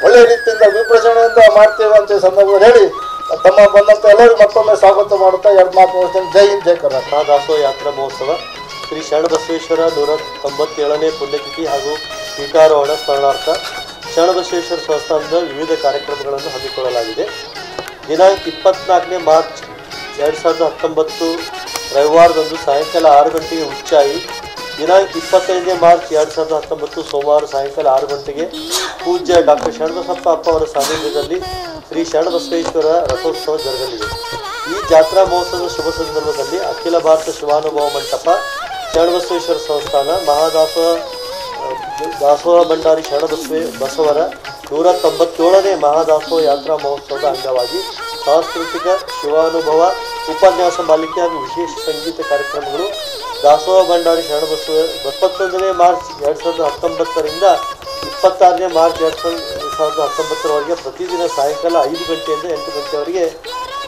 ಒಳ್ಳೆ ರೀತಿಯಿಂದ ವಿಭಜನೆಯಿಂದ ಮಾಡ್ತೇವೆ ಅಂತ ಸಂದರ್ಭದಲ್ಲಿ ಹೇಳಿ ತಮ್ಮ ಬಂದಂತ ಎಲ್ಲರಿಗೂ ಮತ್ತೊಮ್ಮೆ ಸ್ವಾಗತ ಮಾಡುತ್ತಾ 2 ಮಾತು ಹೇಳ್ತೇನೆ. ಜೈ ಹಿಂದ್, ಜೈ ಕರ್ನಾಟಕ. ಮಹಾದಾಸೋಹ ಯಾತ್ರಾ ಮಹೋತ್ಸವ ಶ್ರೀ ಶರಣಬಸವೇಶ್ವರ 197ನೇ ಪುಣ್ಯತಿಥಿ ಹಾಗೂ ಸ್ವೀಕಾರೋಹಣ ಸ್ಮರಣಾರ್ಥ ಶರಣಬಸವೇಶ್ವರ ಸಂಸ್ಥಾನದ ವಿವಿಧ ಕಾರ್ಯಕ್ರಮಗಳನ್ನು ಹಮ್ಮಿಕೊಳ್ಳಲಾಗಿದೆ. ದಿನಾಂಕ 24ನೇ ಮಾರ್ಚ್ 2019 ರವಿವಾರದಂದು ಸಾಯಂಕಾಲ 6 ಗಂಟೆಗೆ ಉಚ್ಚಾಯಿ, ದಿನಾಂಕ 25ನೇ ಮಾರ್ಚ್ 2019 ಸೋಮವಾರ ಸಾಯಂಕಾಲ 6 ಗಂಟೆಗೆ ಪೂಜ್ಯ ಡಾಕ್ಟರ್ ಶರಣಬಸಪ್ಪ ಅಪ್ಪ ಅವರ ಸಾನ್ನಿಧ್ಯದಲ್ಲಿ ಶ್ರೀ ಶರಣಬಸವೇಶ್ವರ ರಥೋತ್ಸವ ಜರುಗಲಿದೆ. ಈ ಜಾತ್ರಾ ಮಹೋತ್ಸವದ ಶುಭ ಸಂದರ್ಭದಲ್ಲಿ ಅಖಿಲ ಭಾರತ ಶಿವಾನುಭವ ಮಂಟಪ, ಶರಣಬಸವೇಶ್ವರ ಸಂಸ್ಥಾನ, ದಾಸೋಹ ಭಂಡಾರಿ ಶರಣಬಸವರ 197ನೇ ಮಹಾದಾಸೋಹ ಯಾತ್ರಾ ಮಹೋತ್ಸವದ ಅಂಗವಾಗಿ ಸಾಂಸ್ಕೃತಿಕ ಶಿವಾನುಭವ ಉಪನ್ಯಾಸ ಮಾಲಿಕೆ ಹಾಗೂ ವಿಶೇಷ ಸಂಗೀತ ಕಾರ್ಯಕ್ರಮಗಳು ದಾಸೋಹ ಭಂಡಾರಿ ಶರಣಬಸವ 21ನೇ ಮಾರ್ಚ್ 2019ರಿಂದ 26ನೇ ಮಾರ್ಚ್ 2019ರವರೆಗೆ ಪ್ರತಿದಿನ ಸಾಯಂಕಾಲ 5 ಗಂಟೆಯಿಂದ 8 ಗಂಟೆವರೆಗೆ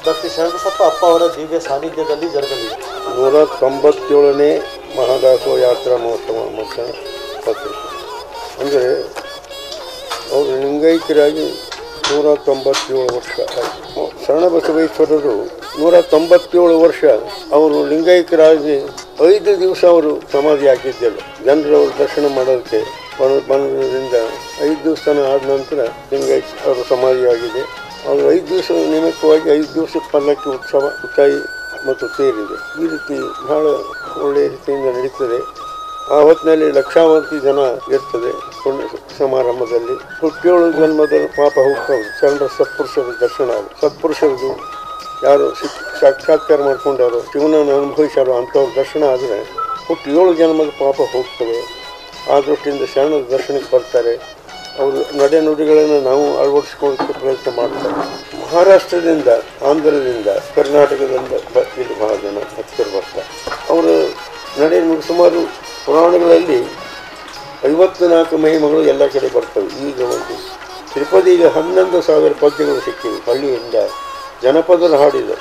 ಡಾಕ್ಟರ್ ಶರಣಬಸಪ್ಪ ಅಪ್ಪ ಅವರ ದಿವ್ಯ ಸಾನ್ನಿಧ್ಯದಲ್ಲಿ ಜರುಗಲಿದೆ. 197ನೇ ಮಹಾದಾಸೋಹ ಯಾತ್ರಾ ಮಹೋತ್ಸವ ಪತ್ರಿಕೆ ಅಂದರೆ ಅವರು ಲಿಂಗೈಕ್ಯರಾಗಿ 197 ವರ್ಷ ಆಯಿತು. ಶರಣಬಸವೇಶ್ವರರು 197 ವರ್ಷ ಅವರು ಲಿಂಗೈಕ್ಯರಾಗಿ 5 ದಿವಸ ಅವರು ಸಮಾಧಿ ಹಾಕಿದ್ದಿಲ್ಲ. ಜನರವರು ದರ್ಶನ ಮಾಡೋದಕ್ಕೆ ಬಂದರಿಂದ 5 ದಿವಸ ಆದ ನಂತರ ಲಿಂಗೈಕ್ಯ ಅವರು ಸಮಾಧಿಯಾಗಿದೆ. ಅವರು 5 ದಿವಸ ನಿಮಿತ್ತವಾಗಿ 5 ದಿವಸದ ಪಲ್ಲಕ್ಕಿ ಉತ್ಸವ ಉಚ್ಚಾಯಿ ಮತ್ತು ತೇರಿದೆ. ಈ ರೀತಿ ಬಹಳ ಒಳ್ಳೆಯ ರೀತಿಯಿಂದ ನಡೀತದೆ. ಆ ಹೊತ್ತಿನಲ್ಲಿ ಲಕ್ಷಾವತಿ ಜನ ಇರ್ತದೆ. ಸಮಾರಂಭದಲ್ಲಿ 7 ಜನ್ಮದ ಪಾಪ ಹೋಗ್ತಾವೆ. ಶರಣರ ಸತ್ಪುರುಷರ ದರ್ಶನ, ಸತ್ಪುರುಷರದು ಯಾರು ಸಾಕ್ಷಾತ್ಕಾರ ಮಾಡ್ಕೊಂಡಾರೋ, ಜೀವನವನ್ನು ಅನುಭವಿಸಾರೋ ಅಂಥವ್ರ ದರ್ಶನ ಆದರೆ 7 ಜನ್ಮದ ಪಾಪ ಹೋಗ್ತವೆ. ಆ ದೃಷ್ಟಿಯಿಂದ ಶರಣರ ದರ್ಶನಕ್ಕೆ ಬರ್ತಾರೆ. ಅವರು ನಡೆನುಡಿಗಳನ್ನು ನಾವು ಅಳವಡಿಸ್ಕೊಳ್ಳೋಕ್ಕೆ ಪ್ರಯತ್ನ ಮಾಡ್ತಾರೆ. ಮಹಾರಾಷ್ಟ್ರದಿಂದ, ಆಂಧ್ರದಿಂದ, ಕರ್ನಾಟಕದಿಂದ ಇಲ್ಲಿ ಬಹಳ ಜನ ಭಕ್ತರು ಬರ್ತಾರೆ. ಅವರ ನಡೆನುಡಿ ಸುಮಾರು ಪುರಾಣಗಳಲ್ಲಿ 54 ಮಹಿಮೆಗಳು ಎಲ್ಲ ಕಡೆ ಬರ್ತವೆ. ಈಗ ಒಂದು ತಿರುಪತಿಗೆ 11,000 ಪದ್ಯಗಳು ಸಿಕ್ಕಿವೆ. ಹಳ್ಳಿಯಿಂದ ಜನಪದರು ಹಾಡಿದ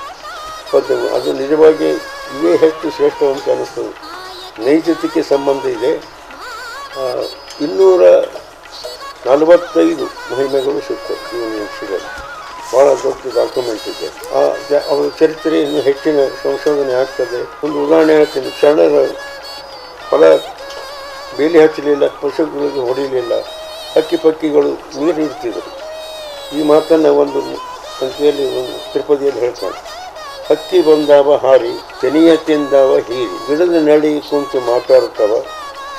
ಪದ್ಯಗಳು ಅದು ನಿಜವಾಗಿ ಇವೇ ಹೆಚ್ಚು ಶ್ರೇಷ್ಠ ಅಂತ ಅನ್ನಿಸ್ತದೆ. ನೈಜತೆಗೆ ಸಂಬಂಧ ಇದೆ. 245 ಮಹಿಮೆಗಳು ಸಿಗ್ತವೆ ಯೂನಿವರ್ಸಿಟಿಯಲ್ಲಿ. ಭಾಳ ದೊಡ್ಡ ಡಾಕ್ಯುಮೆಂಟ್ ಇದೆ. ಅವರ ಚರಿತ್ರೆ ಇನ್ನೂ ಹೆಚ್ಚಿನ ಸಂಶೋಧನೆ ಆಗ್ತದೆ. ಒಂದು ಉದಾಹರಣೆ ಹೇಳ್ತೀನಿ. ಶರಣರ ಫಲ ಬೇಲಿ ಹಚ್ಚಲಿಲ್ಲ, ಪಶುಗಳಿಗೆ ಹೊಡಿಲಿಲ್ಲ, ಹಕ್ಕಿ ಪಕ್ಕಿಗಳು ನೀರು ಇಡ್ತಿದ್ರು. ಈ ಮಾತನ್ನು ಒಂದು ಸಂಖ್ಯೆಯಲ್ಲಿ ಒಂದು ತಿರುಪತಿಯಲ್ಲಿ ಹೇಳ್ತಾನೆ. ಹಕ್ಕಿ ಬಂದಾವ ಹಾರಿ, ತೆನಿಯ ತಿಂದಾವ ಹೀರಿ, ಗಿಡದ ನಡಿ ಕುಂತು ಮಾತಾಡ್ತಾವ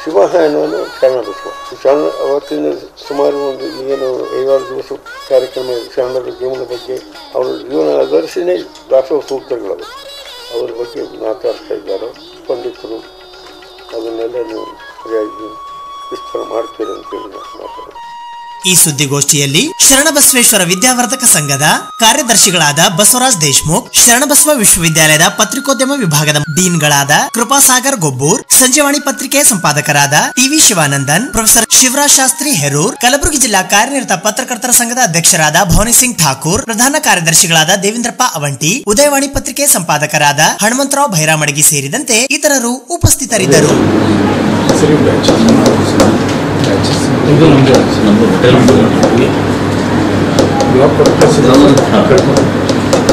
ಶಿವ ಅನ್ನೋನು ಶರಣಬಸವ. ಶರಣ ಅವತ್ತಿನ ಸುಮಾರು ಒಂದು ಏನು 5-6 ದಿವಸ ಕಾರ್ಯಕ್ರಮ ಶರಣರ ಜೀವನ ಬಗ್ಗೆ, ಅವರ ಜೀವನ ಆಧರಿಸಿನೇ ದಾಸೋಹ ಸೂತ್ರಗಳವು. ಅವ್ರ ಬಗ್ಗೆ ಮಾತಾಡ್ತಾ ಇದ್ದಾರೆ ಪಂಡಿತರು. ಅದನ್ನೆಲ್ಲ ನೀವು ಸರಿಯಾಗಿ ವಿಸ್ತಾರ ಮಾಡ್ತೀರಿ ಅಂತೇಳಿ ಮಾತಾಡೋದು. ಈ ಸುದ್ದಿಗೋಷ್ಠಿಯಲ್ಲಿ ಶರಣಬಸವೇಶ್ವರ ವಿದ್ಯಾವರ್ಧಕ ಸಂಘದ ಕಾರ್ಯದರ್ಶಿಗಳಾದ ಬಸವರಾಜ್ ದೇಶಮುಖ್, ಶರಣಬಸವ ವಿಶ್ವವಿದ್ಯಾಲಯದ ಪತ್ರಿಕೋದ್ಯಮ ವಿಭಾಗದ ಡೀನ್ಗಳಾದ ಕೃಪಾಸಾಗರ್ ಗೊಬ್ಬೂರ್, ಸಂಜೀವಾಣಿ ಪತ್ರಿಕೆ ಸಂಪಾದಕರಾದ ಟಿವಿ ಶಿವಾನಂದನ್, ಪ್ರೊಫೆಸರ್ ಶಿವರಾಜ್ ಶಾಸ್ತ್ರಿ ಹೆರೂರ್, ಕಲಬುರಗಿ ಜಿಲ್ಲಾ ಕಾರ್ಯನಿರತ ಪತ್ರಕರ್ತರ ಸಂಘದ ಅಧ್ಯಕ್ಷರಾದ ಭವಾನಿ ಸಿಂಗ್ ಠಾಕೂರ್, ಪ್ರಧಾನ ಕಾರ್ಯದರ್ಶಿಗಳಾದ ದೇವೇಂದ್ರಪ್ಪ ಅವಂಟಿ, ಉದಯವಾಣಿ ಪತ್ರಿಕೆ ಸಂಪಾದಕರಾದ ಹನುಮಂತರಾವ್ ಭೈರಾಮಡಗಿ ಸೇರಿದಂತೆ ಇತರರು ಉಪಸ್ಥಿತರಿದ್ದರು. ಇದು ನಮಗೆ ನಮ್ಮ ಹೋಟೆಲ್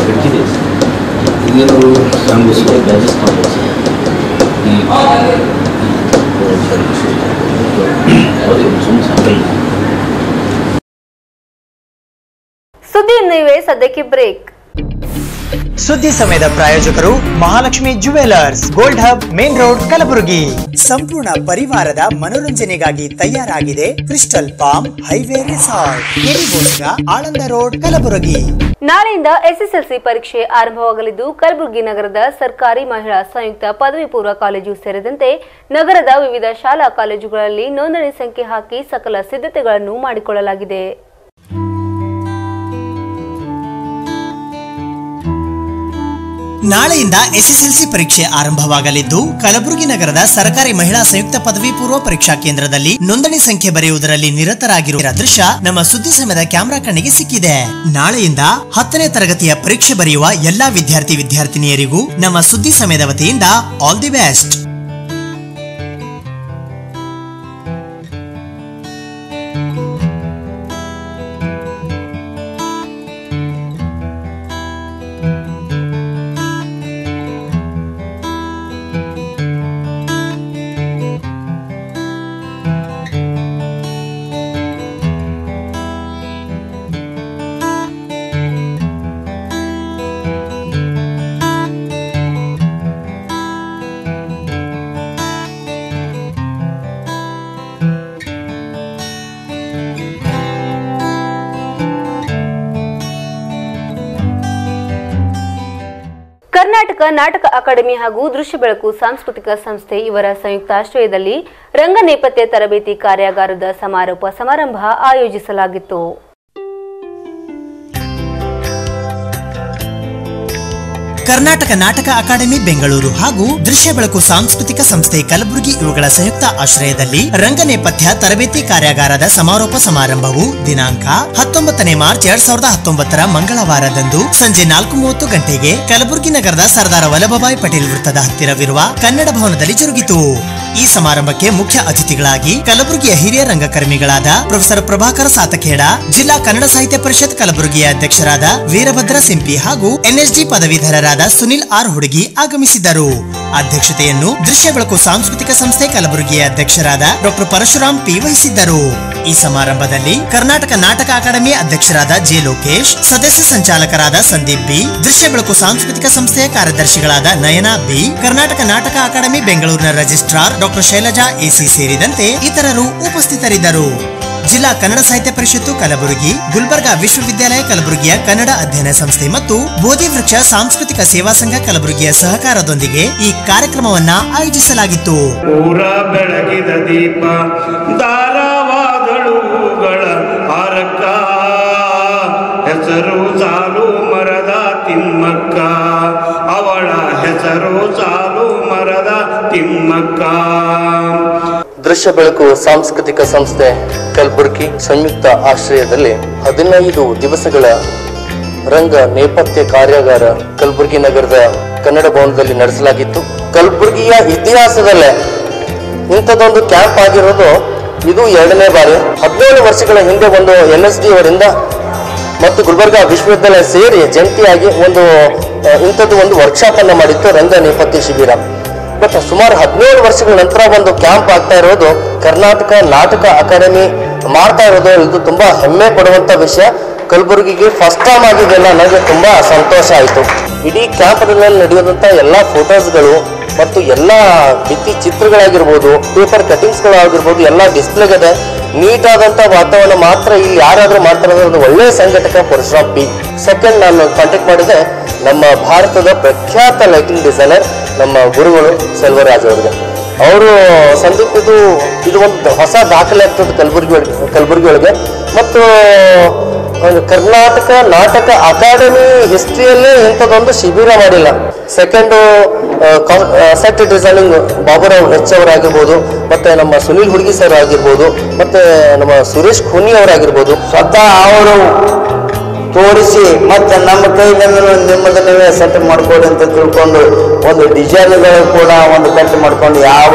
ಕಟ್ಟಿದೆ. ಈಗೇನವರು ಸಾಂಗಿಸುವ ಬ್ಯಾಜಸ್ ಕಾಂಪ್ಲೆಕ್ಸ್ ಸುದ್ದಿ ನೀವೇ ಸದ್ಯಕ್ಕೆ ಬ್ರೇಕ್. ಸುದ್ದಿ ಸಮಯದ ಪ್ರಾಯೋಜಕರು Mahalakshmi jewellers, gold hub, main road, Kalaburagi. ಸಂಪೂರ್ಣ ಪರಿವಾರದ ಮನೋರಂಜನೆಗಾಗಿ ತಯಾರಾಗಿದೆ crystal palm highway resort, Keribhosga, Aland road, Kalaburagi. ನಾಳೆಯಿಂದ ಎಸ್ಎಸ್ಎಲ್ಸಿ ಪರೀಕ್ಷೆ ಆರಂಭವಾಗಲಿದ್ದು, ಕಲಬುರಗಿ ನಗರದ ಸರ್ಕಾರಿ ಮಹಿಳಾ ಸಂಯುಕ್ತ ಪದವಿ ಪೂರ್ವ ಕಾಲೇಜು ಸೇರಿದಂತೆ ನಗರದ ವಿವಿಧ ಶಾಲಾ ಕಾಲೇಜುಗಳಲ್ಲಿ ನೋಂದಣಿ ಸಂಖ್ಯೆ ಹಾಕಿ ಸಕಲ ಸಿದ್ಧತೆಗಳನ್ನು ಮಾಡಿಕೊಳ್ಳಲಾಗಿದೆ. ನಾಳೆಯಿಂದ ಎಸ್ಎಸ್ಎಲ್ಸಿ ಪರೀಕ್ಷೆ ಆರಂಭವಾಗಲಿದ್ದು, ಕಲಬುರಗಿ ನಗರದ ಸರ್ಕಾರಿ ಮಹಿಳಾ ಸಂಯುಕ್ತ ಪದವಿ ಪೂರ್ವ ಪರೀಕ್ಷಾ ಕೇಂದ್ರದಲ್ಲಿ ನೋಂದಣಿ ಸಂಖ್ಯೆ ಬರೆಯುವುದರಲ್ಲಿ ನಿರತರಾಗಿರುವ ದೃಶ್ಯ ನಮ್ಮ ಸುದ್ದಿ ಸಮಯದ ಕ್ಯಾಮೆರಾ ಕಣ್ಣಿಗೆ ಸಿಕ್ಕಿದೆ. ನಾಳೆಯಿಂದ 10ನೇ ತರಗತಿಯ ಪರೀಕ್ಷೆ ಬರೆಯುವ ಎಲ್ಲಾ ವಿದ್ಯಾರ್ಥಿನಿಯರಿಗೂ ನಮ್ಮ ಸುದ್ದಿ ಸಮಯದ ವತಿಯಿಂದ ಆಲ್ ದಿ ಬೆಸ್ಟ್. ಕರ್ನಾಟಕ ನಾಟಕ ಅಕಾಡೆಮಿ ಹಾಗೂ ದೃಶ್ಯ ಬೆಳಕು ಸಾಂಸ್ಕೃತಿಕ ಸಂಸ್ಥೆ ಇವರ ಸಂಯುಕ್ತಾಶ್ರಯದಲ್ಲಿ ರಂಗ ನೇಪಥ್ಯ ತರಬೇತಿ ಕಾರ್ಯಾಗಾರದ ಸಮಾರೋಪ ಸಮಾರಂಭ ಆಯೋಜಿಸಲಾಗಿತ್ತು. ಕರ್ನಾಟಕ ನಾಟಕ ಅಕಾಡೆಮಿ ಬೆಂಗಳೂರು ಹಾಗೂ ದೃಶ್ಯ ಬೆಳಕು ಸಾಂಸ್ಕೃತಿಕ ಸಂಸ್ಥೆ ಕಲಬುರಗಿ ಇವುಗಳ ಸಂಯುಕ್ತ ಆಶ್ರಯದಲ್ಲಿ ರಂಗ ನೇಪಥ್ಯ ತರಬೇತಿ ಕಾರ್ಯಾಗಾರದ ಸಮಾರೋಪ ಸಮಾರಂಭವು ದಿನಾಂಕ 19ನೇ ಮಾರ್ಚ್ 2019 ಮಂಗಳವಾರದಂದು ಸಂಜೆ 4:30 ಗಂಟೆಗೆ ಕಲಬುರಗಿ ನಗರದ ಸರ್ದಾರ ವಲ್ಲಭಭಾಯಿ ಪಟೇಲ್ ವೃತ್ತದ ಹತ್ತಿರವಿರುವ ಕನ್ನಡ ಭವನದಲ್ಲಿ ಜರುಗಿತು. ಈ ಸಮಾರಂಭಕ್ಕೆ ಮುಖ್ಯ ಅತಿಥಿಗಳಾಗಿ ಕಲಬುರಗಿಯ ಹಿರಿಯ ರಂಗಕರ್ಮಿಗಳಾದ ಪ್ರೊಫೆಸರ್ ಪ್ರಭಾಕರ ಸಾತಖೇಡ, ಜಿಲ್ಲಾ ಕನ್ನಡ ಸಾಹಿತ್ಯ ಪರಿಷತ್ ಕಲಬುರಗಿಯ ಅಧ್ಯಕ್ಷರಾದ ವೀರಭದ್ರ ಸಿಂಪಿ ಹಾಗೂ ಎನ್ಎಸ್ಡಿ ಪದವೀಧರರಾದ ಸುನಿಲ್ ಆರ್ ಹುಡುಗಿ ಆಗಮಿಸಿದ್ದರು. ಅಧ್ಯಕ್ಷತೆಯನ್ನು ದೃಶ್ಯ ಬೆಳಕು ಸಾಂಸ್ಕೃತಿಕ ಸಂಸ್ಥೆ ಕಲಬುರಗಿಯ ಅಧ್ಯಕ್ಷರಾದ ಡಾಕ್ಟರ್ ಪರಶುರಾಮ್ ಪಿ ವಹಿಸಿದ್ದರು. ಈ ಸಮಾರಂಭದಲ್ಲಿ ಕರ್ನಾಟಕ ನಾಟಕ ಅಕಾಡೆಮಿ ಅಧ್ಯಕ್ಷರಾದ ಜೆ ಲೋಕೇಶ್, ಸದಸ್ಯ ಸಂಚಾಲಕರಾದ ಸಂದೀಪ್ ಬಿ, ದೃಶ್ಯ ಬೆಳಕು ಸಾಂಸ್ಕೃತಿಕ ಸಂಸ್ಥೆಯ ಕಾರ್ಯದರ್ಶಿಗಳಾದ ನಯನಾ ಬಿ, ಕರ್ನಾಟಕ ನಾಟಕ ಅಕಾಡೆಮಿ ಬೆಂಗಳೂರಿನ ರಿಜಿಸ್ಟ್ರಾರ್ ಡಾಕ್ಟರ್ ಶೈಲಜಾ ಎಸಿ ಸೇರಿದಂತೆ ಇತರರು ಉಪಸ್ಥಿತರಿದ್ದರು. ಜಿಲ್ಲಾ ಕನ್ನಡ ಸಾಹಿತ್ಯ ಪರಿಷತ್ತು ಕಲಬುರಗಿ, ಗುಲ್ಬರ್ಗಾ ವಿಶ್ವವಿದ್ಯಾಲಯ ಕಲಬುರಗಿಯ ಕನ್ನಡ ಅಧ್ಯಯನ ಸಂಸ್ಥೆ ಮತ್ತು ಬೋಧಿ ವೃಕ್ಷ ಸಾಂಸ್ಕೃತಿಕ ಸೇವಾ ಸಂಘ ಕಲಬುರಗಿಯ ಸಹಕಾರದೊಂದಿಗೆ ಈ ಕಾರ್ಯಕ್ರಮವನ್ನ ಆಯೋಜಿಸಲಾಗಿತ್ತು. ಬೆಳಗಿದ ದೀಪ ದಾರವಾದಳುಗಳ ಹೆಸರು ಸಾಲು ಮರದ ತಿಮ್ಮಕ್ಕ, ಅವಳ ಹೆಸರು ಸಾಲು ಮರದ ತಿಮ್ಮಕ್ಕ. ದೃಶ್ಯ ಬೆಳಕು ಸಾಂಸ್ಕೃತಿಕ ಸಂಸ್ಥೆ ಕಲಬುರಗಿ ಸಂಯುಕ್ತ ಆಶ್ರಯದಲ್ಲಿ 15 ದಿವಸಗಳ ರಂಗ ನೇಪಥ್ಯ ಕಾರ್ಯಾಗಾರ ಕಲಬುರಗಿ ನಗರದ ಕನ್ನಡ ಭವನದಲ್ಲಿ ನಡೆಸಲಾಗಿತ್ತು. ಕಲಬುರಗಿಯ ಇತಿಹಾಸದಲ್ಲೇ ಇಂಥದ್ದೊಂದು ಕ್ಯಾಂಪ್ ಆಗಿರೋದು ಇದು 2ನೇ ಬಾರಿ. 17 ವರ್ಷಗಳ ಹಿಂದೆ ಒಂದು NSD ಅವರಿಂದ ಮತ್ತು ಗುಲ್ಬರ್ಗಾ ವಿಶ್ವವಿದ್ಯಾಲಯ ಸೇರಿ ಜಂಟಿಯಾಗಿ ಇಂಥದ್ದು ಒಂದು ವರ್ಕ್ಶಾಪ್ ಅನ್ನು ಮಾಡಿತ್ತು, ರಂಗ ನೇಪಥ್ಯ ಶಿಬಿರ. ಬಟ್ ಸುಮಾರು 17 ವರ್ಷಗಳ ನಂತರ ಒಂದು ಕ್ಯಾಂಪ್ ಆಗ್ತಾ ಇರೋದು, ಕರ್ನಾಟಕ ನಾಟಕ ಅಕಾಡೆಮಿ ಮಾಡ್ತಾ ಇರೋದು, ಇದು ತುಂಬಾ ಹೆಮ್ಮೆ ಪಡುವಂತ ವಿಷಯ. ಕಲಬುರಗಿಗೆ ಫಸ್ಟ್ ಟೈಮ್ ಆಗಿದೆಯಲ್ಲ, ನನಗೆ ತುಂಬಾ ಸಂತೋಷ ಆಯಿತು. ಇಡೀ ಕ್ಯಾಂಪ್ನಲ್ಲಿ ನಡೆಯುವಂಥ ಎಲ್ಲ ಫೋಟೋಸ್ಗಳು ಮತ್ತು ಎಲ್ಲ ಭಿತ್ತಿ ಚಿತ್ರಗಳಾಗಿರ್ಬೋದು, ಪೇಪರ್ ಕಟಿಂಗ್ಸ್ಗಳಾಗಿರ್ಬೋದು ಎಲ್ಲ ಡಿಸ್ಪ್ಲೇಗಿದೆ. ನೀಟಾದಂಥ ವಾತಾವರಣ ಮಾತ್ರ ಇಲ್ಲಿ ಯಾರಾದರೂ ಮಾಡ್ತಾರೆ. ಒಂದು ಒಳ್ಳೆಯ ಸಂಘಟಕ ಪರಶುರಾಮ್ ಪಿ. ಸೆಕೆಂಡ್ ನಾನು ಕಾಂಟ್ಯಾಕ್ಟ್ ಮಾಡಿದೆ ನಮ್ಮ ಭಾರತದ ಪ್ರಖ್ಯಾತ ಲೈಟಿಂಗ್ ಡಿಸೈನರ್ ನಮ್ಮ ಗುರುಗಳು ಸೆಲ್ವರಾಜ್ ಅವರಿಗೆ. ಅವರು ಸಂದೀಪ್ ಇದು ಒಂದು ಹೊಸ ದಾಖಲೆ ಆಗ್ತದೆ ಕಲಬುರಗಿ ಒಳಗೆ. ಮತ್ತು ಕರ್ನಾಟಕ ನಾಟಕ ಅಕಾಡೆಮಿ ಹಿಸ್ಟ್ರಿಯಲ್ಲೇ ಇಂಥದ್ದೊಂದು ಶಿಬಿರ ಮಾಡಿಲ್ಲ. Second set designing Baburao H ಅವರಾಗಿರ್ಬೋದು, ಮತ್ತೆ ನಮ್ಮ ಸುನೀಲ್ ಹುಡುಗಿ ಸರ್ ಆಗಿರ್ಬೋದು, ಮತ್ತೆ ನಮ್ಮ ಸುರೇಶ್ ಖೋನಿ ಅವರಾಗಿರ್ಬೋದು, ಸ್ವತಃ ಅವರು ತೋರಿಸಿ ಮತ್ತೆ ನಮ್ಮ ಕೈಗಂದ್ರೆ ನಿಮ್ಮದನ್ನೇ ಸೆಟ್ ಮಾಡ್ಕೊಡಿ ಅಂತ ತಿಳ್ಕೊಂಡು ಒಂದು ಡಿಸೈನ್ಗಳು ಕೂಡ ಒಂದು ಕಟ್ ಮಾಡ್ಕೊಂಡು ಯಾವ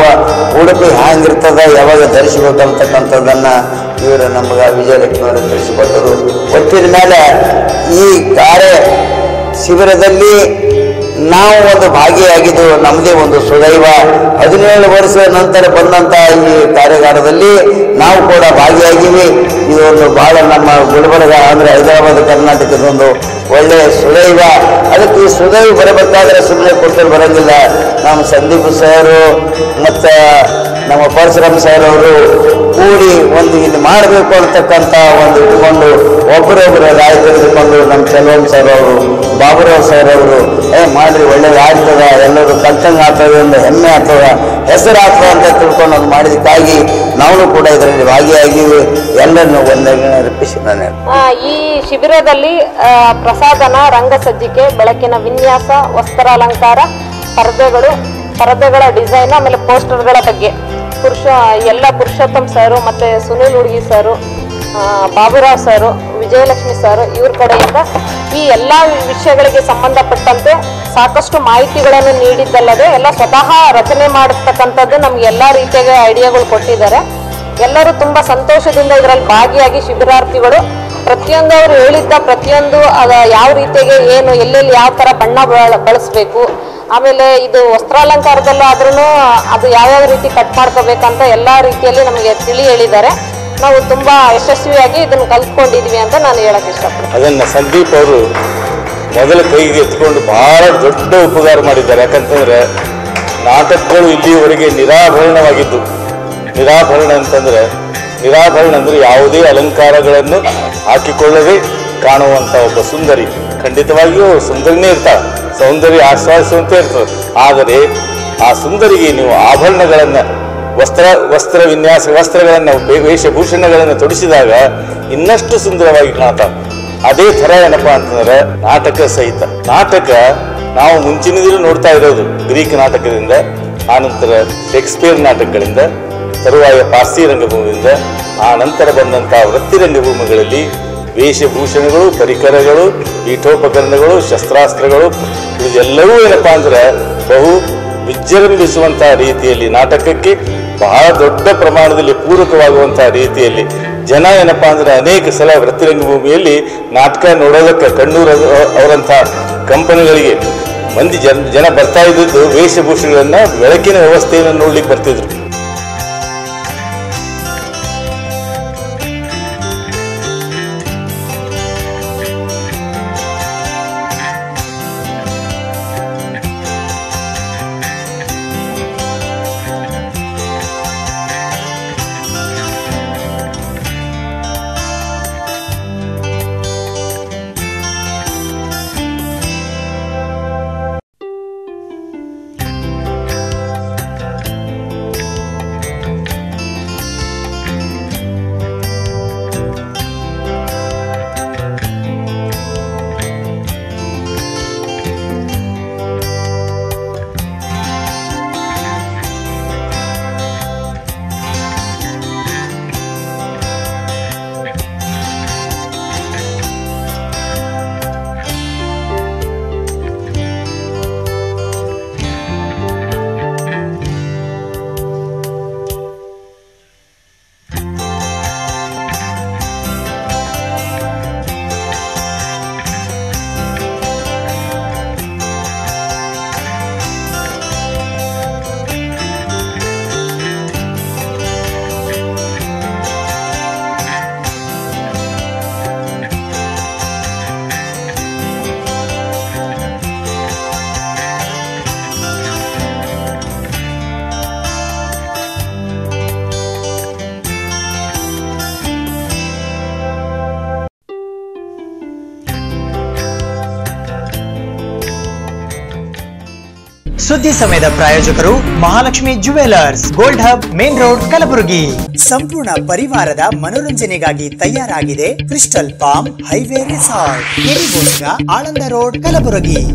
ಉಡುಪಿ ಹ್ಯಾಂಗಿರ್ತದ ಯಾವಾಗ ಧರಿಸಬೇಕಂತಕ್ಕಂಥದ್ದನ್ನ ಇವರು ನಮಗೆ ವಿಜಯಲಕ್ಷ್ಮಿಯವರು ತಿಳಿಸಿಕೊಟ್ಟರು. ಒಟ್ಟಿನ ಮೇಲೆ ಈ ಕಾರ್ಯ ಶಿಬಿರದಲ್ಲಿ ನಾವು ಒಂದು ಭಾಗಿಯಾಗಿದ್ದು ನಮ್ಮದೇ ಒಂದು ಸುದೈವ. 17 ವರ್ಷದ ನಂತರ ಬಂದಂಥ ಈ ಕಾರ್ಯಾಗಾರದಲ್ಲಿ ನಾವು ಕೂಡ ಭಾಗಿಯಾಗಿವಿ. ಇದೊಂದು ಬಹಳ ನಮ್ಮ ಗುಲ್ಬರ್ಗ ಅಂದರೆ ಹೈದರಾಬಾದ್ ಕರ್ನಾಟಕದ ಒಂದು ಒಳ್ಳೆಯ ಸುದೈವ. ಅದಕ್ಕೆ ಈ ಸುದೈವ ಬರಬೇಕಾದ್ರೆ ಸುಮ್ಮನೆ ಕೊಟ್ಟರು ಬರೋಂಗಿಲ್ಲ. ನಮ್ಮ ಸಂದೀಪ್ ಸರು ಮತ್ತು ನಮ್ಮ ಪರಶುರಾಮ್ ಸರ್ ಅವರು ಕೂಡಿ ಒಂದು ಇಲ್ಲಿ ಮಾಡಬೇಕು ಅಂತಕ್ಕಂಥ ಒಂದು ಇಟ್ಕೊಂಡು ಒಬ್ಬರೊಬ್ಬರು ರಾಯ ತೆಗೆದುಕೊಂಡು ನಮ್ಮ ಚೆಲುವಂ ಸರ್ ಅವರು, ಬಾಬುರಾವ್ ಸರ್ ಅವರು ಮಾಡ್ರಿ ಒಳ್ಳೇದು ಆಗ್ತದ, ಎಲ್ಲರೂ ಕಲ್ತಂಗೆ ಆಗ್ತದೆ, ಒಂದು ಹೆಮ್ಮೆ ಆಗ್ತದ, ಹೆಸರು ಆಗ್ತದ ಅಂತ ತಿಳ್ಕೊಂಡು ಅದು ಮಾಡಿದಕ್ಕಾಗಿ ನಾವು ಕೂಡ ಇದರಲ್ಲಿ ಭಾಗಿಯಾಗಿವಿ. ಎಲ್ಲರನ್ನು ಒಂದೇ ರಪ್ಪಿಸಿ ನಾನು ಈ ಶಿಬಿರದಲ್ಲಿ ಪ್ರಸಾದನ, ರಂಗಸಜ್ಜಿಕೆ, ಬೆಳಕಿನ ವಿನ್ಯಾಸ, ವಸ್ತ್ರಾಲಂಕಾರ, ಪರದೆಗಳ ಡಿಸೈನ್, ಆಮೇಲೆ ಪೋಸ್ಟರ್ಗಳ ಬಗ್ಗೆ ಎಲ್ಲ ಪುರುಷೋತ್ತಮ್ ಸರು ಮತ್ತು ಸುನೀಲ್ ಹುಡುಗಿ ಸರು, ಬಾಬುರಾವ್ ಸರು, ವಿಜಯಲಕ್ಷ್ಮಿ ಸರು ಇವ್ರ ಕಡೆಯಿಂದ ಈ ಎಲ್ಲ ವಿಷಯಗಳಿಗೆ ಸಂಬಂಧಪಟ್ಟಂತೆ ಸಾಕಷ್ಟು ಮಾಹಿತಿಗಳನ್ನು ನೀಡಿದ್ದಲ್ಲದೆ ಎಲ್ಲ ಸ್ವತಃ ರಚನೆ ಮಾಡತಕ್ಕಂಥದ್ದು ನಮ್ಗೆ ಎಲ್ಲ ರೀತಿಯಾದ ಐಡಿಯಾಗಳು ಕೊಟ್ಟಿದ್ದಾರೆ. ಎಲ್ಲರೂ ತುಂಬ ಸಂತೋಷದಿಂದ ಇದರಲ್ಲಿ ಭಾಗಿಯಾಗಿ ಶಿಬಿರಾರ್ಥಿಗಳು ಪ್ರತಿಯೊಂದು ಅವರು ಹೇಳಿದ್ದ ಪ್ರತಿಯೊಂದು ಯಾವ ರೀತಿಯಾಗಿ ಏನು ಎಲ್ಲೆಲ್ಲಿ ಯಾವ ಥರ ಬಣ್ಣ ಬಳಸಬೇಕು, ಆಮೇಲೆ ಇದು ವಸ್ತ್ರಾಲಂಕಾರದಲ್ಲಾದ್ರೂ ಅದು ಯಾವ್ಯಾವ ರೀತಿ ಕಟ್ ಮಾಡ್ಕೋಬೇಕಂತ ಎಲ್ಲ ರೀತಿಯಲ್ಲಿ ನಮಗೆ ಹೇಳಿದ್ದಾರೆ. ನಾವು ತುಂಬ ಯಶಸ್ವಿಯಾಗಿ ಇದನ್ನು ಕಲ್ತ್ಕೊಂಡಿದ್ವಿ ಅಂತ ನಾನು ಹೇಳಕ್ಕೆ ಇಷ್ಟಪಡ್ತೀನಿ. ಅದನ್ನು ಸಂದೀಪ್ ಅವರು ಮೊದಲ ಕೈಗೆ ಎತ್ಕೊಂಡು ಬಹಳ ದೊಡ್ಡ ಉಪಕಾರ ಮಾಡಿದ್ದಾರೆ. ಯಾಕಂತಂದರೆ ನಾಟಕಗಳು ಇಲ್ಲಿಯವರೆಗೆ ನಿರಾಭರಣವಾಗಿದ್ದು, ನಿರಾಭರಣ ಅಂದರೆ ಯಾವುದೇ ಅಲಂಕಾರಗಳನ್ನು ಹಾಕಿಕೊಳ್ಳದೆ ಕಾಣುವಂಥ ಒಬ್ಬ ಸುಂದರಿ. ಖಂಡಿತವಾಗಿಯೂ ಸುಂದರಿನೇ ಇರ್ತಾಳೆ, ಸೌಂದರ್ಯ ಆಸ್ವಾದಿಸುವಂತೆ ಇರ್ತದೆ. ಆದರೆ ಆ ಸುಂದರಿಗೆ ನೀವು ಆಭರಣಗಳನ್ನು ವಸ್ತ್ರ ವಿನ್ಯಾಸ ವಸ್ತ್ರಗಳನ್ನು ವೇಷಭೂಷಣಗಳನ್ನು ತೊಡಿಸಿದಾಗ ಇನ್ನಷ್ಟು ಸುಂದರವಾಗಿ ಕಾಣ್ತಾವೆ. ಅದೇ ಥರ ಏನಪ್ಪ ಅಂತಂದ್ರೆ ನಾಟಕ ಸಹಿತ ನಾಟಕ ನಾವು ಮುಂಚಿನದಿಲು ನೋಡ್ತಾ ಇರೋದು ಗ್ರೀಕ್ ನಾಟಕದಿಂದ, ಆನಂತರ ಶೇಕ್ಸ್ಪಿಯರ್ ನಾಟಕಗಳಿಂದ, ತರುವಾಯ ಪಾರ್ಸಿ ರಂಗಭೂಮಿಯಿಂದ, ಆ ನಂತರ ಬಂದಂಥ ವೃತ್ತಿ ರಂಗಭೂಮಿಗಳಲ್ಲಿ ವೇಷಭೂಷಣಗಳು, ಪರಿಕರಗಳು, ಪೀಠೋಪಕರಣಗಳು, ಶಸ್ತ್ರಾಸ್ತ್ರಗಳು ಇದೆಲ್ಲವೂ ಏನಪ್ಪ ಅಂದ್ರೆ ಬಹು ವಿಜೃಂಭಿಸುವಂತಹ ರೀತಿಯಲ್ಲಿ ನಾಟಕಕ್ಕೆ ಬಹಳ ದೊಡ್ಡ ಪ್ರಮಾಣದಲ್ಲಿ ಪೂರಕವಾಗುವಂತಹ ರೀತಿಯಲ್ಲಿ ಜನ ಏನಪ್ಪಾ ಅಂದ್ರೆ ಅನೇಕ ಸಲ ವೃತ್ತಿರಂಗಭೂಮಿಯಲ್ಲಿ ನಾಟಕ ನೋಡೋದಕ್ಕೆ ಕಣ್ಣೂರು ಅವರಂಥ ಕಂಪನಿಗಳಿಗೆ ಮಂದಿ ಜನ ಬರ್ತಾ ಇದ್ದಿದ್ದು ವೇಷಭೂಷಣಗಳನ್ನ ಬೆಳಕಿನ ವ್ಯವಸ್ಥೆಯನ್ನು ನೋಡ್ಲಿಕ್ಕೆ ಬರ್ತಿದ್ರು. ಸುದ್ದಿ ಸಮಯದ ಪ್ರಾಯೋಜಕರು Mahalakshmi jewellers, gold hub, main road, Kalaburagi. ಸಂಪೂರ್ಣ ಪರಿವಾರದ ಮನೋರಂಜನೆಗಾಗಿ ತಯಾರಾಗಿದೆ crystal palm highway resort, Keribhosga, Aland road, Kalaburagi.